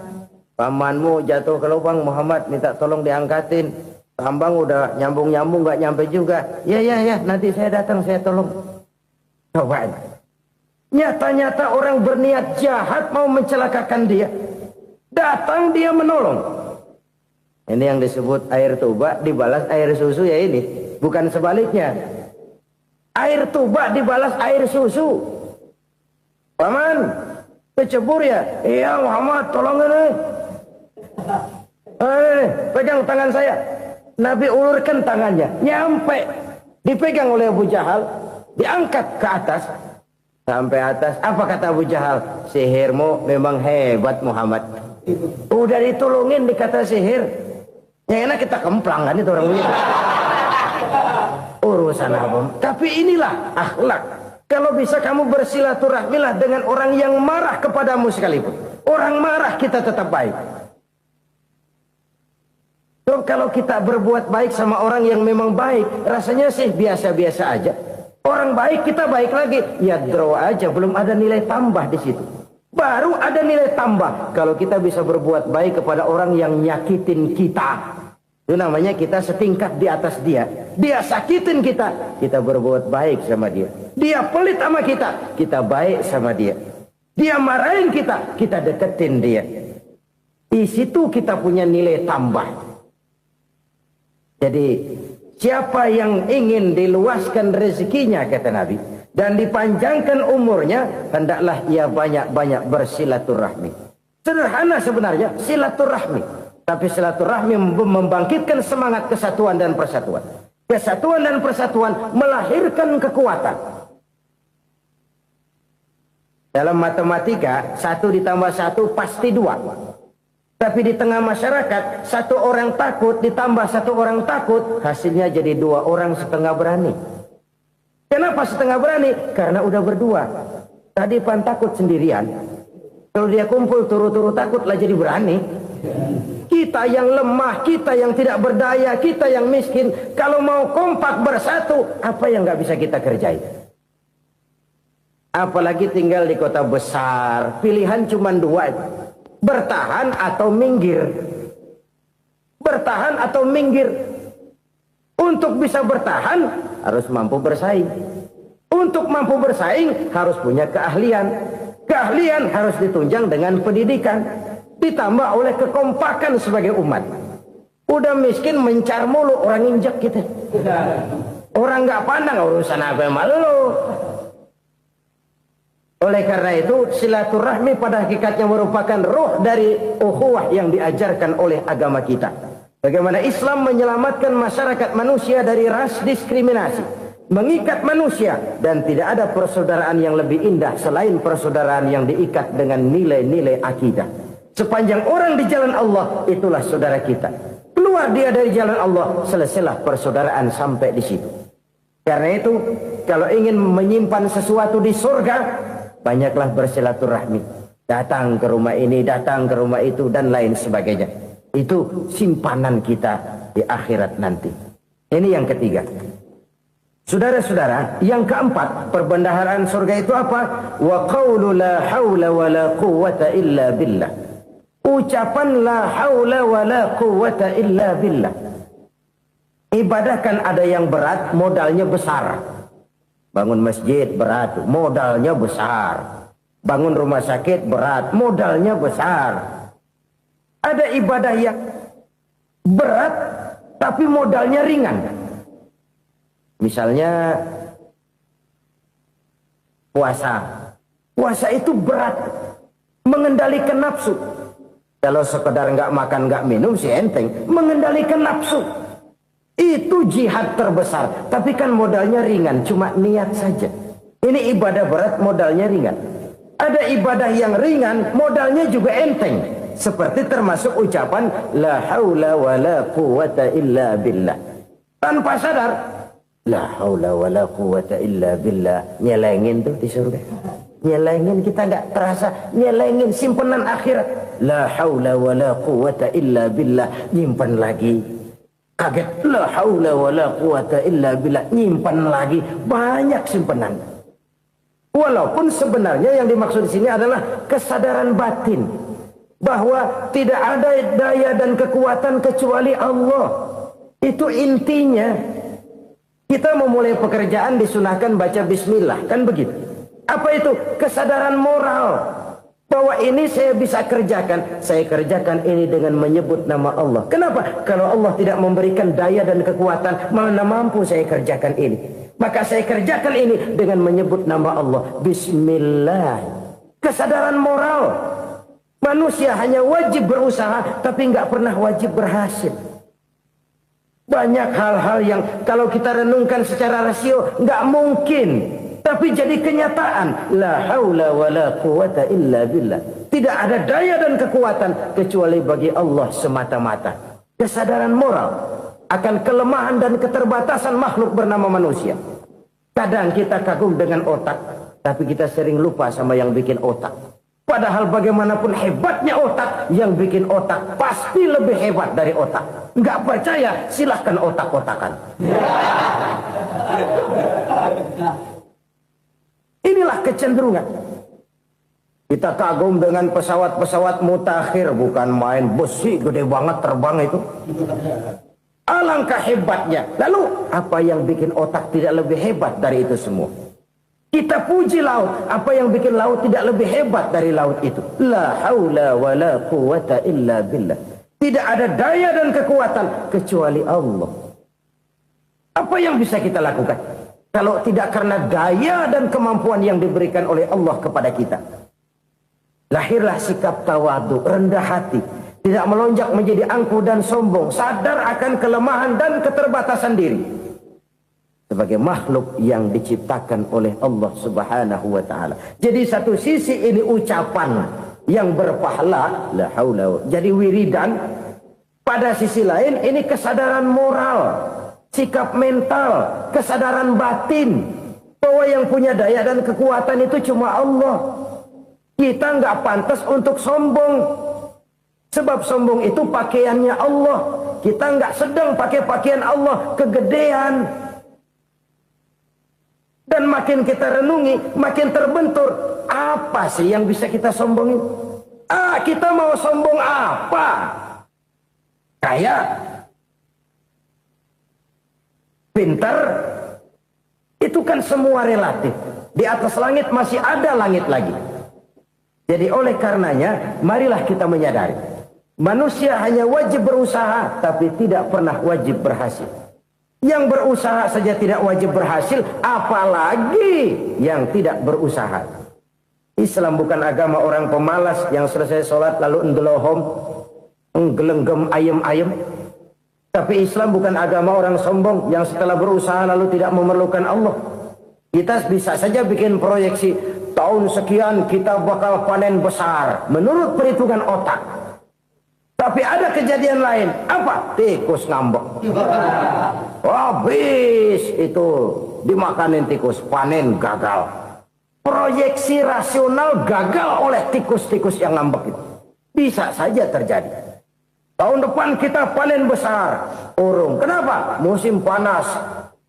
Pamanmu jatuh ke lubang, Muhammad minta tolong diangkatin. Tambang udah nyambung-nyambung nggak nyampe juga. Ya, nanti saya datang, saya tolong. Coba. Nyata-nyata orang berniat jahat mau mencelakakan dia. Datang dia menolong. Ini yang disebut air tuba dibalas air susu ya ini. Bukan sebaliknya. Air tuba dibalas air susu. Paman, kecebur ya? Iya Muhammad, tolongin nih. Pegang tangan saya. Nabi ulurkan tangannya. Nyampe. Dipegang oleh Abu Jahal. Diangkat ke atas. Sampai atas. Apa kata Abu Jahal? Sihirmu memang hebat Muhammad. Udah ditolongin dikata sihir. Yang enak kita kemplang kan itu orang begitu. Urusan apa? Tapi inilah akhlak. Kalau bisa kamu bersilaturahmilah dengan orang yang marah kepadamu sekalipun. Orang marah kita tetap baik. So, kalau kita berbuat baik sama orang yang memang baik, rasanya sih biasa-biasa aja. Orang baik kita baik lagi. Ya draw aja, belum ada nilai tambah di situ. Baru ada nilai tambah kalau kita bisa berbuat baik kepada orang yang nyakitin kita. Itu namanya kita setingkat di atas dia. Dia sakitin kita, kita berbuat baik sama dia. Dia pelit sama kita, kita baik sama dia. Dia marahin kita, kita deketin dia. Di situ kita punya nilai tambah. Jadi siapa yang ingin diluaskan rezekinya kata Nabi dan dipanjangkan umurnya, hendaklah ia banyak-banyak bersilaturahmi. Sederhana sebenarnya silaturahmi. Tapi silaturahmi membangkitkan semangat kesatuan dan persatuan. Kesatuan dan persatuan melahirkan kekuatan. Dalam matematika, 1 ditambah 1 pasti 2. Tapi di tengah masyarakat, 1 orang takut ditambah 1 orang takut, hasilnya jadi 2 orang setengah berani. Kenapa setengah berani? Karena udah berdua. Tadi pan takut sendirian. Kalau dia kumpul turu-turu takut lah jadi berani. Kita yang lemah, kita yang tidak berdaya, kita yang miskin, kalau mau kompak bersatu, apa yang nggak bisa kita kerjain? Apalagi tinggal di kota besar, pilihan cuma 2, bertahan atau minggir. Bertahan atau minggir. Untuk bisa bertahan, harus mampu bersaing. Untuk mampu bersaing, harus punya keahlian. Keahlian harus ditunjang dengan pendidikan. Ditambah oleh kekompakan sebagai umat. Udah miskin mencar mulu, orang injek kita. Orang nggak pandang urusan apa malu. Oleh karena itu silaturahmi pada hakikatnya merupakan roh dari ukhuwah yang diajarkan oleh agama kita. Bagaimana Islam menyelamatkan masyarakat manusia dari ras diskriminasi, mengikat manusia, dan tidak ada persaudaraan yang lebih indah selain persaudaraan yang diikat dengan nilai-nilai akidah. Sepanjang orang di jalan Allah, itulah saudara kita. Keluar dia dari jalan Allah, selesailah persaudaraan sampai di situ. Karena itu, kalau ingin menyimpan sesuatu di surga, banyaklah bersilaturahmi. Datang ke rumah ini, datang ke rumah itu, dan lain sebagainya. Itu simpanan kita di akhirat nanti. Ini yang ketiga. Saudara-saudara, yang keempat, perbendaharaan surga itu apa? Wa qawlu la hawla wa la quwwata illa billah. Ucapan la haula wa la quwwata illa billah. Ibadah kan ada yang berat, modalnya besar. Bangun masjid berat, modalnya besar. Bangun rumah sakit berat, modalnya besar. Ada ibadah yang berat, tapi modalnya ringan. Misalnya puasa. Puasa itu berat, mengendalikan nafsu. Kalau sekedar nggak makan nggak minum sih enteng, mengendalikan nafsu itu jihad terbesar. Tapi kan modalnya ringan, cuma niat saja. Ini ibadah berat, modalnya ringan. Ada ibadah yang ringan, modalnya juga enteng. Seperti termasuk ucapan la haula wa la quwwata illa billah. Tanpa sadar, la haula wa la quwwata illa billah, nyelengin tuh di surga. Nyelengin, kita nggak terasa, nyelengin simpenan akhirat. La haula wa la quwwata illa billah, nyimpan lagi. Kaget, la haula wa la quwwata illa billah, nyimpan lagi. Banyak simpanan. Walaupun sebenarnya yang dimaksud di sini adalah kesadaran batin bahwa tidak ada daya dan kekuatan kecuali Allah. Itu intinya. Kita memulai pekerjaan disunahkan baca bismillah, kan begitu. Apa itu? Kesadaran moral. Bahwa ini saya bisa kerjakan. Saya kerjakan ini dengan menyebut nama Allah. Kenapa? Kalau Allah tidak memberikan daya dan kekuatan, mana mampu saya kerjakan ini. Maka saya kerjakan ini dengan menyebut nama Allah. Bismillah. Kesadaran moral. Manusia hanya wajib berusaha, tapi nggak pernah wajib berhasil. Banyak hal-hal yang kalau kita renungkan secara rasio nggak mungkin. Tapi jadi kenyataan. La haula wa la quwata illa billah. Tidak ada daya dan kekuatan kecuali bagi Allah semata-mata. Kesadaran moral akan kelemahan dan keterbatasan makhluk bernama manusia. Kadang kita kagum dengan otak, tapi kita sering lupa sama yang bikin otak. Padahal bagaimanapun hebatnya otak, yang bikin otak pasti lebih hebat dari otak. Nggak percaya, silahkan otak-otakan. Inilah kecenderungan. Kita kagum dengan pesawat-pesawat mutakhir, bukan main, besi gede banget terbang itu. Alangkah hebatnya. Lalu apa yang bikin otak tidak lebih hebat dari itu semua? Kita puji laut, apa yang bikin laut tidak lebih hebat dari laut itu? La haula wa la quwata illa billah. Tidak ada daya dan kekuatan kecuali Allah. Apa yang bisa kita lakukan kalau tidak karena daya dan kemampuan yang diberikan oleh Allah kepada kita? Lahirlah sikap tawadu, rendah hati, tidak melonjak menjadi angkuh dan sombong, sadar akan kelemahan dan keterbatasan diri. Sebagai makhluk yang diciptakan oleh Allah Subhanahu wa ta'ala. Jadi satu sisi ini ucapan yang berpahala, la haula, jadi wiridan. Pada sisi lain ini kesadaran moral, sikap mental, kesadaran batin, bahwa yang punya daya dan kekuatan itu cuma Allah. Kita nggak pantas untuk sombong, sebab sombong itu pakaiannya Allah. Kita nggak sedang pakai pakaian Allah, kegedean. Dan makin kita renungi, makin terbentur. Apa sih yang bisa kita sombongin? Kita mau sombong apa? Kaya, pintar, itu kan semua relatif. Di atas langit masih ada langit lagi. Jadi oleh karenanya, marilah kita menyadari. Manusia hanya wajib berusaha, tapi tidak pernah wajib berhasil. Yang berusaha saja tidak wajib berhasil, apalagi yang tidak berusaha. Islam bukan agama orang pemalas yang selesai sholat lalu endelohom, nggelenggem ayem-ayem. Tapi Islam bukan agama orang sombong yang setelah berusaha lalu tidak memerlukan Allah. Kita bisa saja bikin proyeksi, tahun sekian kita bakal panen besar menurut perhitungan otak. Tapi ada kejadian lain. Apa? Tikus ngambek. Habis itu dimakanin tikus, panen gagal. Proyeksi rasional gagal oleh tikus-tikus yang ngambek itu. Bisa saja terjadi. Tahun depan kita panen besar, urung. Kenapa? Musim panas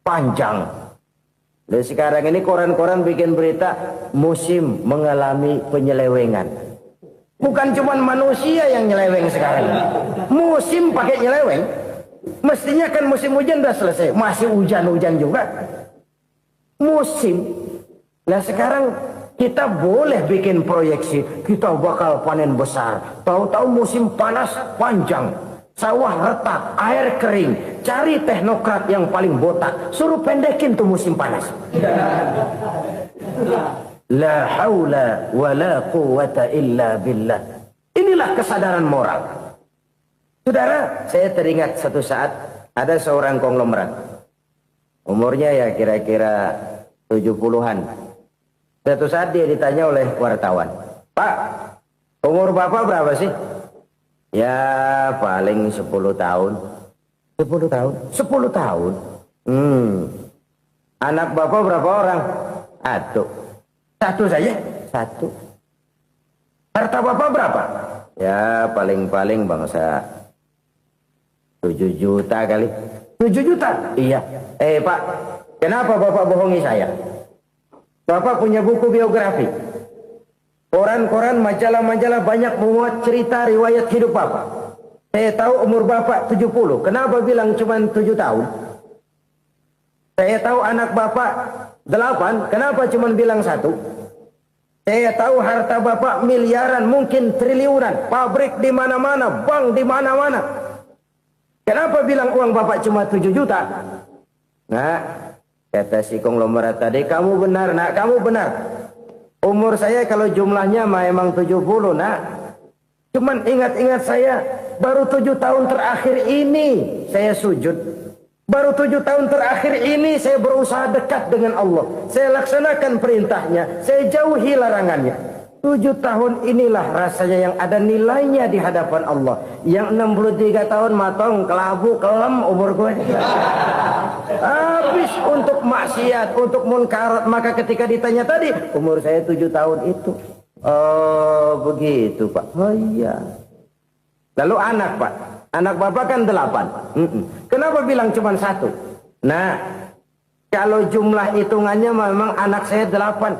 panjang. Dan sekarang ini koran-koran bikin berita musim mengalami penyelewengan. Bukan cuma manusia yang nyeleweng sekarang. Musim pakai nyeleweng. Mestinya kan musim hujan udah selesai. Masih hujan-hujan juga. Musim. Nah sekarang kita boleh bikin proyeksi. Kita bakal panen besar. Tahu-tahu musim panas panjang. Sawah retak, air kering. Cari teknokrat yang paling botak. Suruh pendekin tuh musim panas. La haula wa la quwata illa billah. Inilah kesadaran moral. Saudara, saya teringat satu saat ada seorang konglomerat. Umurnya ya kira-kira 70-an. Satu saat dia ditanya oleh wartawan, "Pak, umur Bapak berapa sih?" "Ya paling 10 tahun." 10 tahun? 10 tahun? Anak Bapak berapa orang? Satu saja? Satu. Harta Bapak berapa? Ya paling-paling bangsa 7 juta kali. 7 juta? Iya. Pak, kenapa Bapak bohongi saya? Bapak punya buku biografi. Koran-koran, majalah-majalah banyak memuat cerita riwayat hidup Bapak. Saya tahu umur Bapak 70. Kenapa bilang cuma 7 tahun? Saya tahu anak Bapak 8. Kenapa cuma bilang 1? Saya tahu harta bapak miliaran, mungkin triliunan, pabrik di mana-mana, bank di mana-mana. Kenapa bilang uang bapak cuma 7 juta? Nah, kata si konglomerat tadi, kamu benar nak, kamu benar. Umur saya kalau jumlahnya memang 70 nak. Cuman ingat-ingat saya, baru 7 tahun terakhir ini saya sujud. Baru 7 tahun terakhir ini saya berusaha dekat dengan Allah. Saya laksanakan perintahnya, saya jauhi larangannya. 7 tahun inilah rasanya yang ada nilainya di hadapan Allah. Yang 63 tahun matong, kelabu, kelam umur gue. Habis untuk maksiat, untuk munkarat. Maka ketika ditanya tadi, umur saya 7 tahun itu. Oh begitu Pak. Oh iya. Lalu anak Pak. Anak bapak kan 8. Kenapa bilang cuma 1? Nah, kalau jumlah hitungannya memang anak saya 8.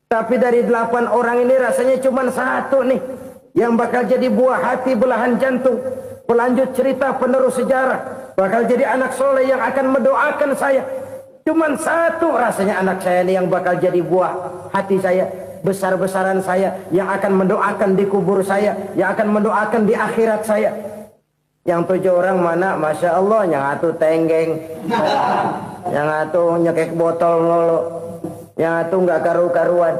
Tapi dari 8 orang ini rasanya cuma 1 nih. Yang bakal jadi buah hati, belahan jantung. Pelanjut cerita, penerus sejarah. Bakal jadi anak soleh yang akan mendoakan saya. Cuma 1 rasanya anak saya ini yang bakal jadi buah hati saya. Besar-besaran saya. Yang akan mendoakan di kubur saya. Yang akan mendoakan di akhirat saya. Yang 7 orang mana, Masya Allah, yang atuh tenggeng, yang atuh nyekek botol lolo, yang atuh nggak karu-karuan.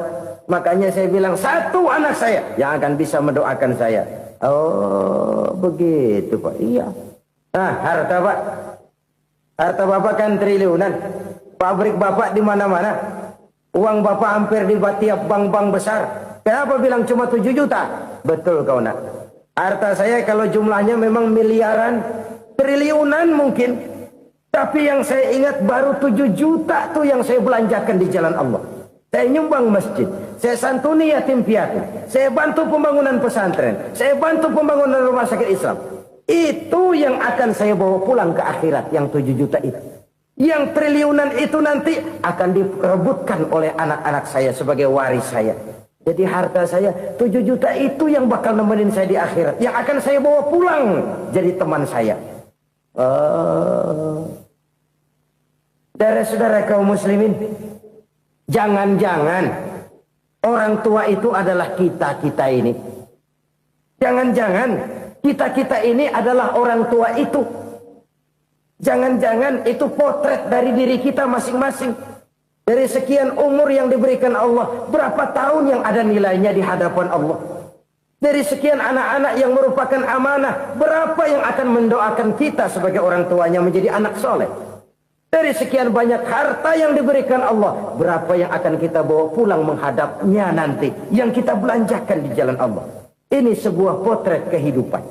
Makanya saya bilang 1 anak saya yang akan bisa mendoakan saya. Oh begitu Pak. Iya. Nah harta Pak, harta bapak kan triliunan, pabrik bapak di mana-mana, uang bapak hampir di tiap bank-bank besar. Kenapa bilang cuma 7 juta? Betul kau nak. Harta saya kalau jumlahnya memang miliaran, triliunan mungkin. Tapi yang saya ingat baru 7 juta tuh yang saya belanjakan di jalan Allah. Saya nyumbang masjid, saya santuni yatim piatu, saya bantu pembangunan pesantren, saya bantu pembangunan rumah sakit Islam. Itu yang akan saya bawa pulang ke akhirat, yang 7 juta itu. Yang triliunan itu nanti akan diperebutkan oleh anak-anak saya sebagai waris saya. Jadi harta saya 7 juta itu yang bakal nemenin saya di akhirat. Yang akan saya bawa pulang jadi teman saya. Saudara-saudara kaum muslimin, jangan-jangan orang tua itu adalah kita-kita ini. Jangan-jangan kita-kita ini adalah orang tua itu. Jangan-jangan itu potret dari diri kita masing-masing. Dari sekian umur yang diberikan Allah, berapa tahun yang ada nilainya di hadapan Allah? Dari sekian anak-anak yang merupakan amanah, berapa yang akan mendoakan kita sebagai orang tuanya menjadi anak soleh? Dari sekian banyak harta yang diberikan Allah, berapa yang akan kita bawa pulang menghadapnya nanti, yang kita belanjakan di jalan Allah? Ini sebuah potret kehidupan.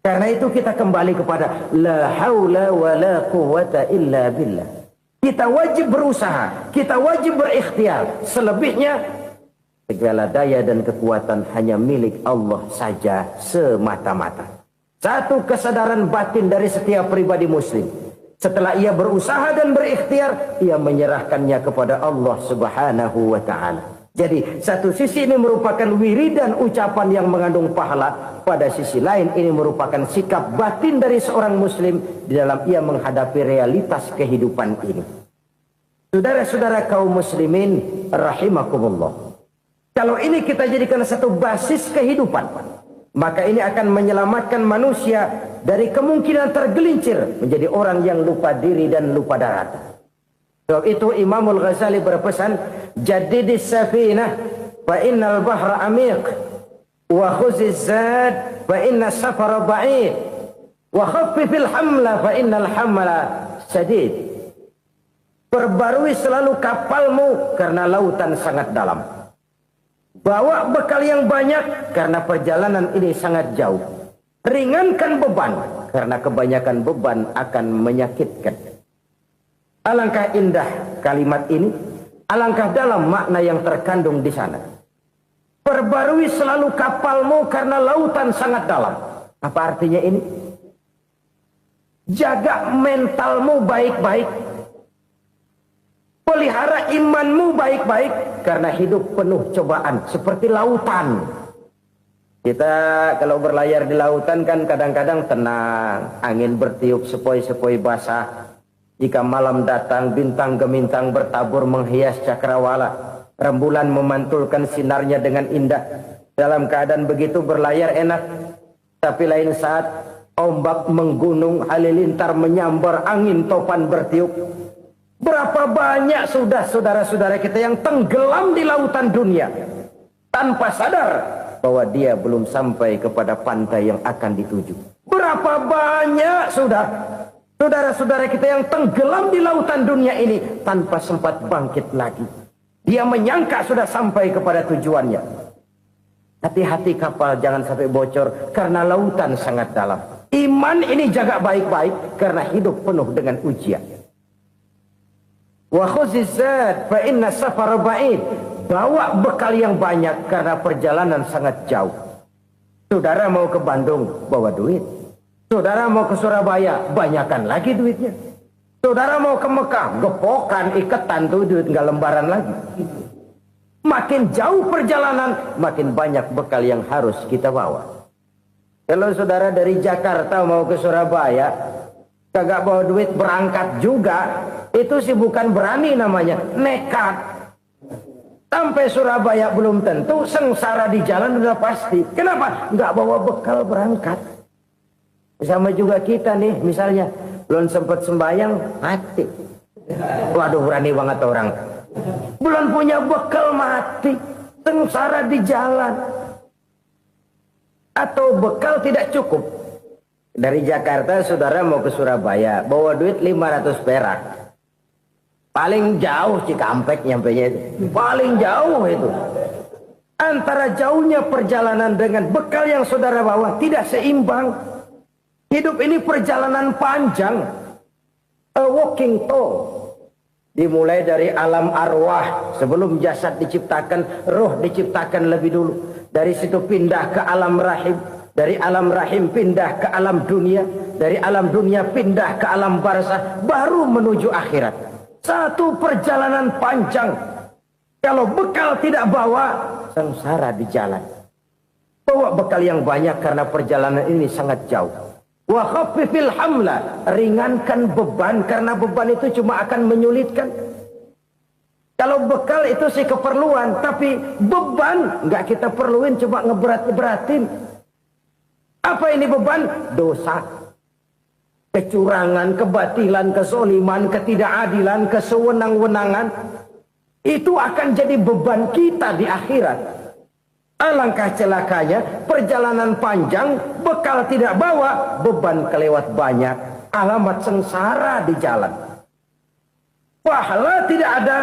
Karena itu kita kembali kepada la haula wa la quwwata illa billah. Kita wajib berusaha, kita wajib berikhtiar. Selebihnya, segala daya dan kekuatan hanya milik Allah saja semata-mata. Satu kesadaran batin dari setiap pribadi muslim. Setelah ia berusaha dan berikhtiar, ia menyerahkannya kepada Allah Subhanahu wa ta'ala. Jadi, satu sisi ini merupakan wiridan ucapan yang mengandung pahala. Pada sisi lain, ini merupakan sikap batin dari seorang muslim di dalam ia menghadapi realitas kehidupan ini. Saudara-saudara kaum muslimin rahimakumullah. Kalau ini kita jadikan satu basis kehidupan, maka ini akan menyelamatkan manusia dari kemungkinan tergelincir menjadi orang yang lupa diri dan lupa darat. Sebab itu Imamul Ghazali berpesan, jadidis safinah fa innal bahra amiq wa khuziz zad fa inna safara ba'id wa khaffifil hamla fa innal hamla sadid. Perbarui selalu kapalmu karena lautan sangat dalam. Bawa bekal yang banyak karena perjalanan ini sangat jauh. Ringankan beban karena kebanyakan beban akan menyakitkan. Alangkah indah kalimat ini, alangkah dalam makna yang terkandung di sana. Perbarui selalu kapalmu karena lautan sangat dalam. Apa artinya ini? Jaga mentalmu baik-baik. Pelihara imanmu baik-baik karena hidup penuh cobaan seperti lautan. Kita kalau berlayar di lautan kan kadang-kadang tenang, angin bertiup sepoi-sepoi basah. Jika malam datang bintang gemintang bertabur menghias cakrawala. Rembulan memantulkan sinarnya dengan indah. Dalam keadaan begitu berlayar enak. Tapi lain saat ombak menggunung, halilintar menyambar, angin topan bertiup. Berapa banyak sudah saudara-saudara kita yang tenggelam di lautan dunia tanpa sadar bahwa dia belum sampai kepada pantai yang akan dituju. Berapa banyak sudah saudara-saudara kita yang tenggelam di lautan dunia ini tanpa sempat bangkit lagi. Dia menyangka sudah sampai kepada tujuannya. Hati-hati kapal jangan sampai bocor karena lautan sangat dalam. Iman ini jaga baik-baik karena hidup penuh dengan ujian. Wa khuzizat fa inna safar ba'id. Bawa bekal yang banyak karena perjalanan sangat jauh. Saudara mau ke Bandung, bawa duit. Saudara mau ke Surabaya, banyakan lagi duitnya. Saudara mau ke Mekah, gepokan, iketan tuh duit nggak lembaran lagi. Makin jauh perjalanan, makin banyak bekal yang harus kita bawa. Kalau saudara dari Jakarta mau ke Surabaya, kagak bawa duit berangkat juga, itu sih bukan berani namanya, nekat. Sampai Surabaya belum tentu, sengsara di jalan udah pasti. Kenapa? Nggak bawa bekal berangkat. Sama juga kita nih, misalnya belum sempat sembahyang, mati. Waduh, berani banget orang. Belum punya bekal, mati. Sengsara di jalan. Atau bekal tidak cukup. Dari Jakarta saudara mau ke Surabaya, bawa duit 500 perak. Paling jauh Cikampek nyampenya itu. Paling jauh itu. Antara jauhnya perjalanan dengan bekal yang saudara bawa tidak seimbang. Hidup ini perjalanan panjang. A walking tour. Dimulai dari alam arwah. Sebelum jasad diciptakan, roh diciptakan lebih dulu. Dari situ pindah ke alam rahim. Dari alam rahim pindah ke alam dunia. Dari alam dunia pindah ke alam barzah. Baru menuju akhirat. Satu perjalanan panjang. Kalau bekal tidak bawa, sengsara di jalan. Bawa bekal yang banyak karena perjalanan ini sangat jauh. Wa khaffifil hamla, ringankan beban karena beban itu cuma akan menyulitkan. Kalau bekal itu sih keperluan, tapi beban nggak kita perluin, cuma ngeberat-beratin. Apa ini beban? Dosa. Kecurangan, kebatilan, kesoliman, ketidakadilan, kesewenang-wenangan. Itu akan jadi beban kita di akhirat. Alangkah celakanya, perjalanan panjang, bekal tidak bawa, beban kelewat banyak. Alamat sengsara di jalan. Pahala tidak ada,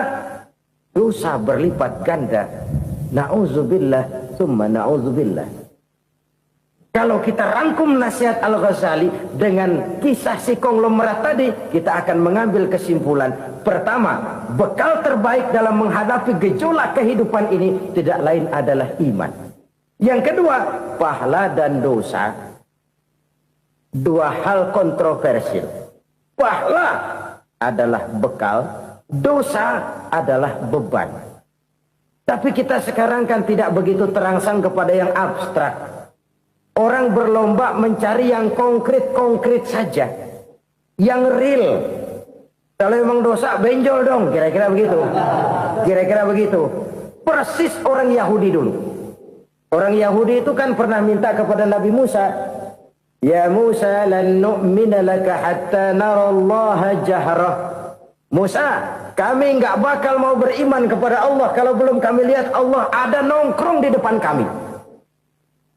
dosa berlipat ganda. Na'udzubillah, summa na'udzubillah. Kalau kita rangkum nasihat Al-Ghazali dengan kisah si konglomerat tadi, kita akan mengambil kesimpulan. Pertama, bekal terbaik dalam menghadapi gejolak kehidupan ini tidak lain adalah iman. Yang kedua, pahala dan dosa. Dua hal kontroversial. Pahala adalah bekal, dosa adalah beban. Tapi kita sekarang kan tidak begitu terangsang kepada yang abstrak. Orang berlomba mencari yang konkret-konkret saja. Yang real. Kalau memang dosa, benjol dong. Kira-kira begitu. Kira-kira begitu. Persis orang Yahudi dulu. Orang Yahudi itu kan pernah minta kepada Nabi Musa. Ya Musa, lan nu'mina laka hatta narallaha jahrah. Musa, kami nggak bakal mau beriman kepada Allah kalau belum kami lihat Allah ada nongkrong di depan kami.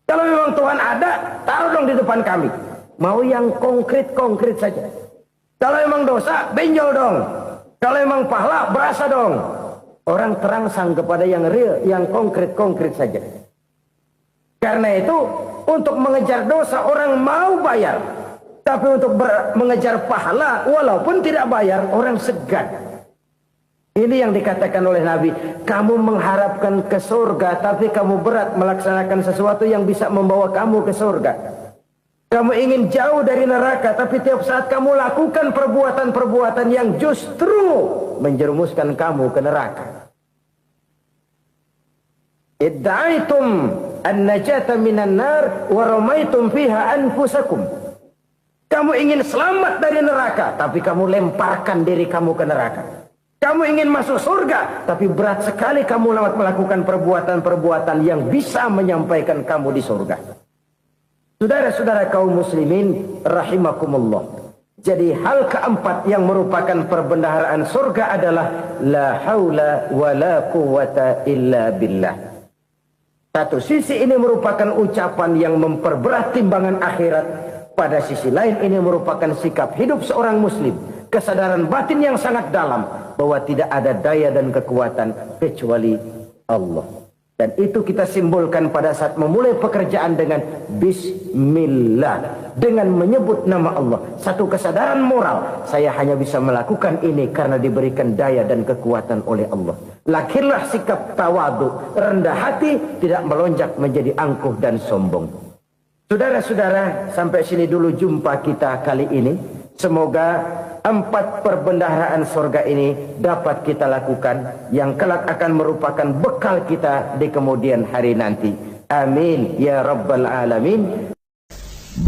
Kalau memang Tuhan ada, taruh dong di depan kami. Mau yang konkret-konkret saja. Kalau memang dosa, benjol dong. Kalau memang pahala, berasa dong. Orang terangsang kepada yang real, yang konkret-konkret saja. Karena itu, untuk mengejar dosa, orang mau bayar. Tapi untuk mengejar pahala, walaupun tidak bayar, orang segan. Ini yang dikatakan oleh Nabi, kamu mengharapkan ke surga, tapi kamu berat melaksanakan sesuatu yang bisa membawa kamu ke surga. Kamu ingin jauh dari neraka, tapi tiap saat kamu lakukan perbuatan-perbuatan yang justru menjerumuskan kamu ke neraka. Idda'aitum an-najata minan nar wa ramaitum fiha anfusakum. Kamu ingin selamat dari neraka, tapi kamu lemparkan diri kamu ke neraka. Kamu ingin masuk surga, tapi berat sekali kamu melakukan perbuatan-perbuatan yang bisa menyampaikan kamu di surga. Saudara-saudara kaum muslimin rahimakumullah. Jadi hal keempat yang merupakan perbendaharaan surga adalah la haula wa la quwata illa billah. Satu sisi ini merupakan ucapan yang memperberat timbangan akhirat. Pada sisi lain ini merupakan sikap hidup seorang muslim. Kesadaran batin yang sangat dalam bahwa tidak ada daya dan kekuatan kecuali Allah. Dan itu kita simbolkan pada saat memulai pekerjaan dengan Bismillah. Dengan menyebut nama Allah. Satu kesadaran moral. Saya hanya bisa melakukan ini karena diberikan daya dan kekuatan oleh Allah. Lahirlah sikap tawadu, rendah hati, tidak melonjak menjadi angkuh dan sombong. Saudara-saudara, sampai sini dulu jumpa kita kali ini. Semoga 4 perbendaharaan surga ini dapat kita lakukan, yang kelak akan merupakan bekal kita di kemudian hari nanti. Amin ya rabbal alamin.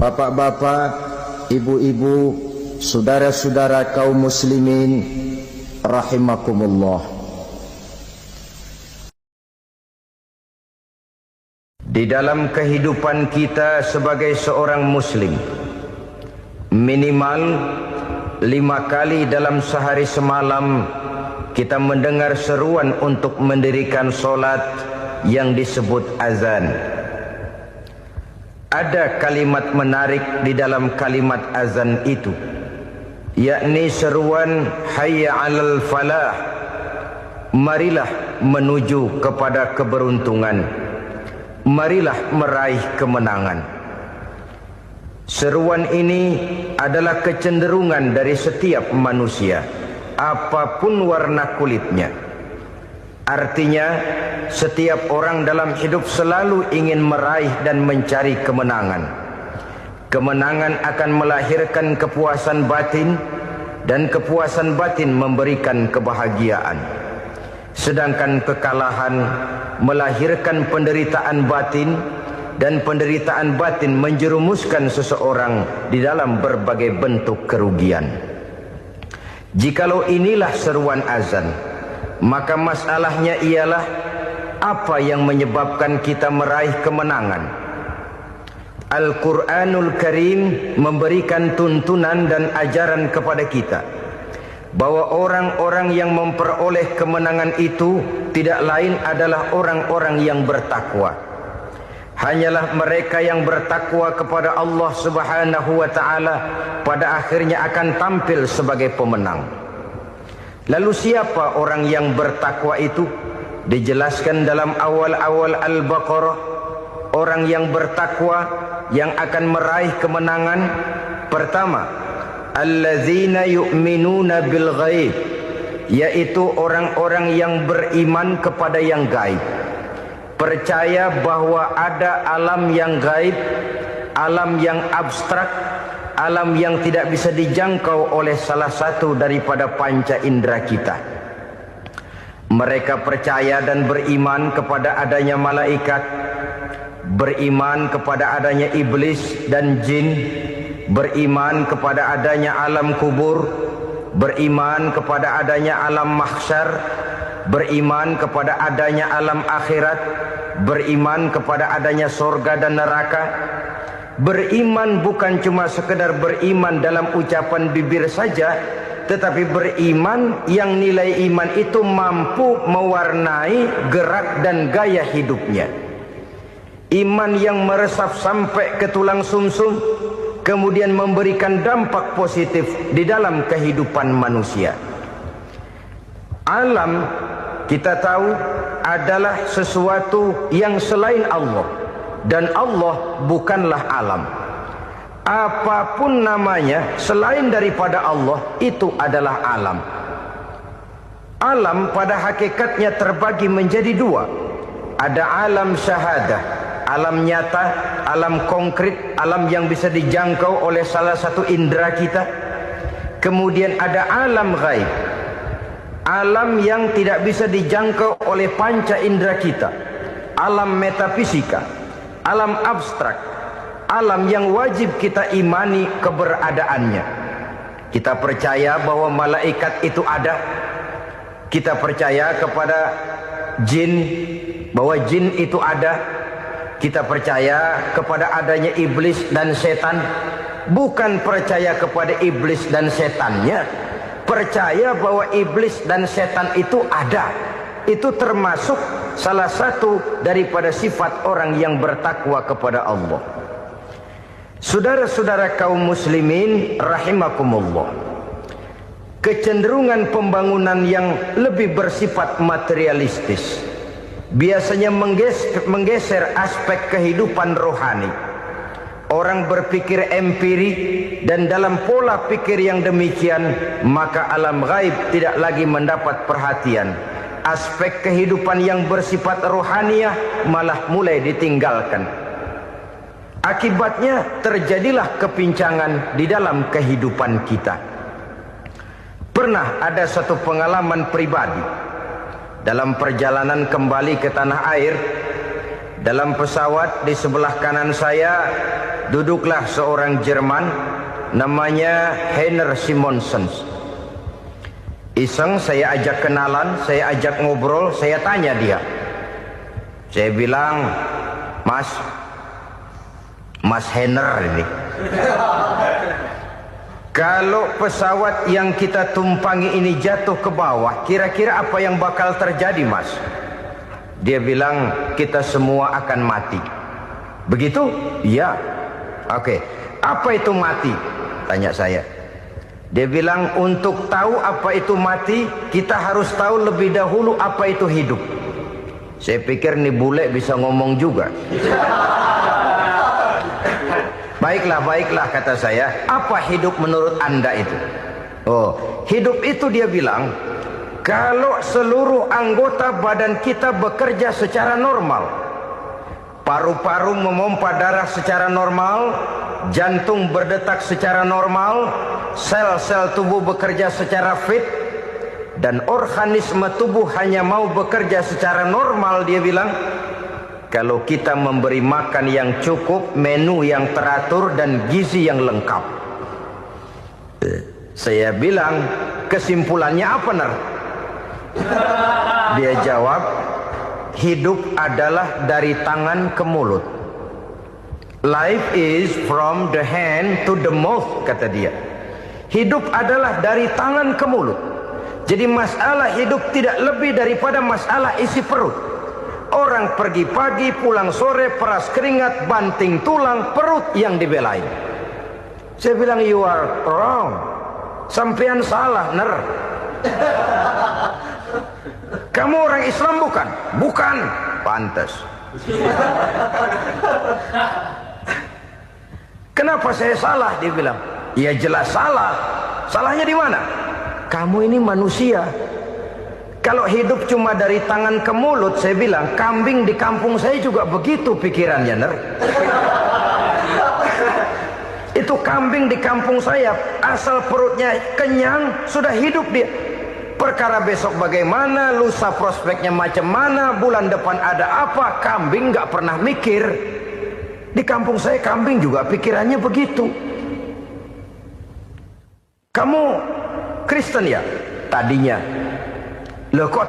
Bapak-bapak, ibu-ibu, saudara-saudara kaum muslimin rahimakumullah. Di dalam kehidupan kita sebagai seorang muslim, minimal 5 kali dalam sehari semalam kita mendengar seruan untuk mendirikan solat yang disebut azan. Ada kalimat menarik di dalam kalimat azan itu, yakni seruan hayya 'alal falah, marilah menuju kepada keberuntungan, marilah meraih kemenangan. Seruan ini adalah kecenderungan dari setiap manusia, apapun warna kulitnya. Artinya, setiap orang dalam hidup selalu ingin meraih dan mencari kemenangan. Kemenangan akan melahirkan kepuasan batin, dan kepuasan batin memberikan kebahagiaan. Sedangkan kekalahan melahirkan penderitaan batin, dan penderitaan batin menjerumuskan seseorang di dalam berbagai bentuk kerugian. Jikalau inilah seruan azan, maka masalahnya ialah apa yang menyebabkan kita meraih kemenangan. Al-Quranul Karim memberikan tuntunan dan ajaran kepada kita bahwa orang-orang yang memperoleh kemenangan itu tidak lain adalah orang-orang yang bertakwa. Hanyalah mereka yang bertakwa kepada Allah Subhanahu wa ta'ala pada akhirnya akan tampil sebagai pemenang. Lalu siapa orang yang bertakwa itu? Dijelaskan dalam awal-awal Al-Baqarah, orang yang bertakwa yang akan meraih kemenangan. Pertama, allazina yu'minuna bil ghaib, yaitu orang-orang yang beriman kepada yang gaib. Percaya bahwa ada alam yang gaib, alam yang abstrak, alam yang tidak bisa dijangkau oleh salah satu daripada panca indera kita. Mereka percaya dan beriman kepada adanya malaikat, beriman kepada adanya iblis dan jin, beriman kepada adanya alam kubur, beriman kepada adanya alam mahsyar, beriman kepada adanya alam akhirat, beriman kepada adanya surga dan neraka. Beriman bukan cuma sekedar beriman dalam ucapan bibir saja, tetapi beriman yang nilai iman itu mampu mewarnai gerak dan gaya hidupnya. Iman yang meresap sampai ke tulang sumsum, kemudian memberikan dampak positif di dalam kehidupan manusia. Alam, kita tahu, adalah sesuatu yang selain Allah, dan Allah bukanlah alam. Apapun namanya selain daripada Allah, itu adalah alam. Alam pada hakikatnya terbagi menjadi 2. Ada alam syahadah, alam nyata, alam konkret, alam yang bisa dijangkau oleh salah satu indera kita. Kemudian ada alam ghaib, alam yang tidak bisa dijangkau oleh panca indera kita, alam metafisika, alam abstrak, alam yang wajib kita imani keberadaannya. Kita percaya bahwa malaikat itu ada, Kita percaya kepada jin, bahwa jin itu ada. Kita percaya kepada adanya iblis dan setan. Bukan percaya kepada iblis dan setannya, percaya bahwa iblis dan setan itu ada. Itu termasuk salah satu daripada sifat orang yang bertakwa kepada Allah. Saudara-saudara kaum muslimin rahimakumullah, kecenderungan pembangunan yang lebih bersifat materialistis biasanya menggeser aspek kehidupan rohani. Orang berpikir empiri, dan dalam pola pikir yang demikian maka alam gaib tidak lagi mendapat perhatian. Aspek kehidupan yang bersifat rohaniah malah mulai ditinggalkan. Akibatnya terjadilah kepincangan di dalam kehidupan kita. Pernah ada satu pengalaman pribadi dalam perjalanan kembali ke tanah air. Dalam pesawat di sebelah kanan saya duduklah seorang Jerman namanya Heiner Simonsen. Iseng saya ajak kenalan, saya ajak ngobrol, saya tanya dia. Saya bilang, Mas Heiner ini, kalau pesawat yang kita tumpangi ini jatuh ke bawah, kira-kira apa yang bakal terjadi, Mas? Dia bilang, kita semua akan mati. Begitu? Iya. Oke. Apa itu mati? Tanya saya. Dia bilang, untuk tahu apa itu mati, kita harus tahu lebih dahulu apa itu hidup. Saya pikir nih bule bisa ngomong juga. Baiklah kata saya. Apa hidup menurut Anda itu? Oh, hidup itu dia bilang, kalau seluruh anggota badan kita bekerja secara normal, paru-paru memompa darah secara normal, jantung berdetak secara normal, sel-sel tubuh bekerja secara fit, dan organisme tubuh hanya mau bekerja secara normal, dia bilang, kalau kita memberi makan yang cukup, menu yang teratur, dan gizi yang lengkap. Saya bilang, kesimpulannya apa, Ner? Dia jawab, hidup adalah dari tangan ke mulut. Life is from the hand to the mouth, kata dia. Hidup adalah dari tangan ke mulut. Jadi masalah hidup tidak lebih daripada masalah isi perut. Orang pergi pagi, pulang sore, peras keringat, banting tulang, perut yang dibelain. Saya bilang, you are wrong. Sampean salah, Ner. Kamu orang Islam bukan? Bukan. Pantas. Kenapa saya salah? Dia bilang. Ya jelas salah. Salahnya di mana? Kamu ini manusia. Kalau hidup cuma dari tangan ke mulut, saya bilang, kambing di kampung saya juga begitu pikirannya, Ner. Itu kambing di kampung saya, asal perutnya kenyang, sudah hidup dia. Perkara besok bagaimana, lusa prospeknya macam mana, bulan depan ada apa, kambing nggak pernah mikir. Di kampung saya kambing juga pikirannya begitu. Kamu Kristen ya? Tadinya. Loh kok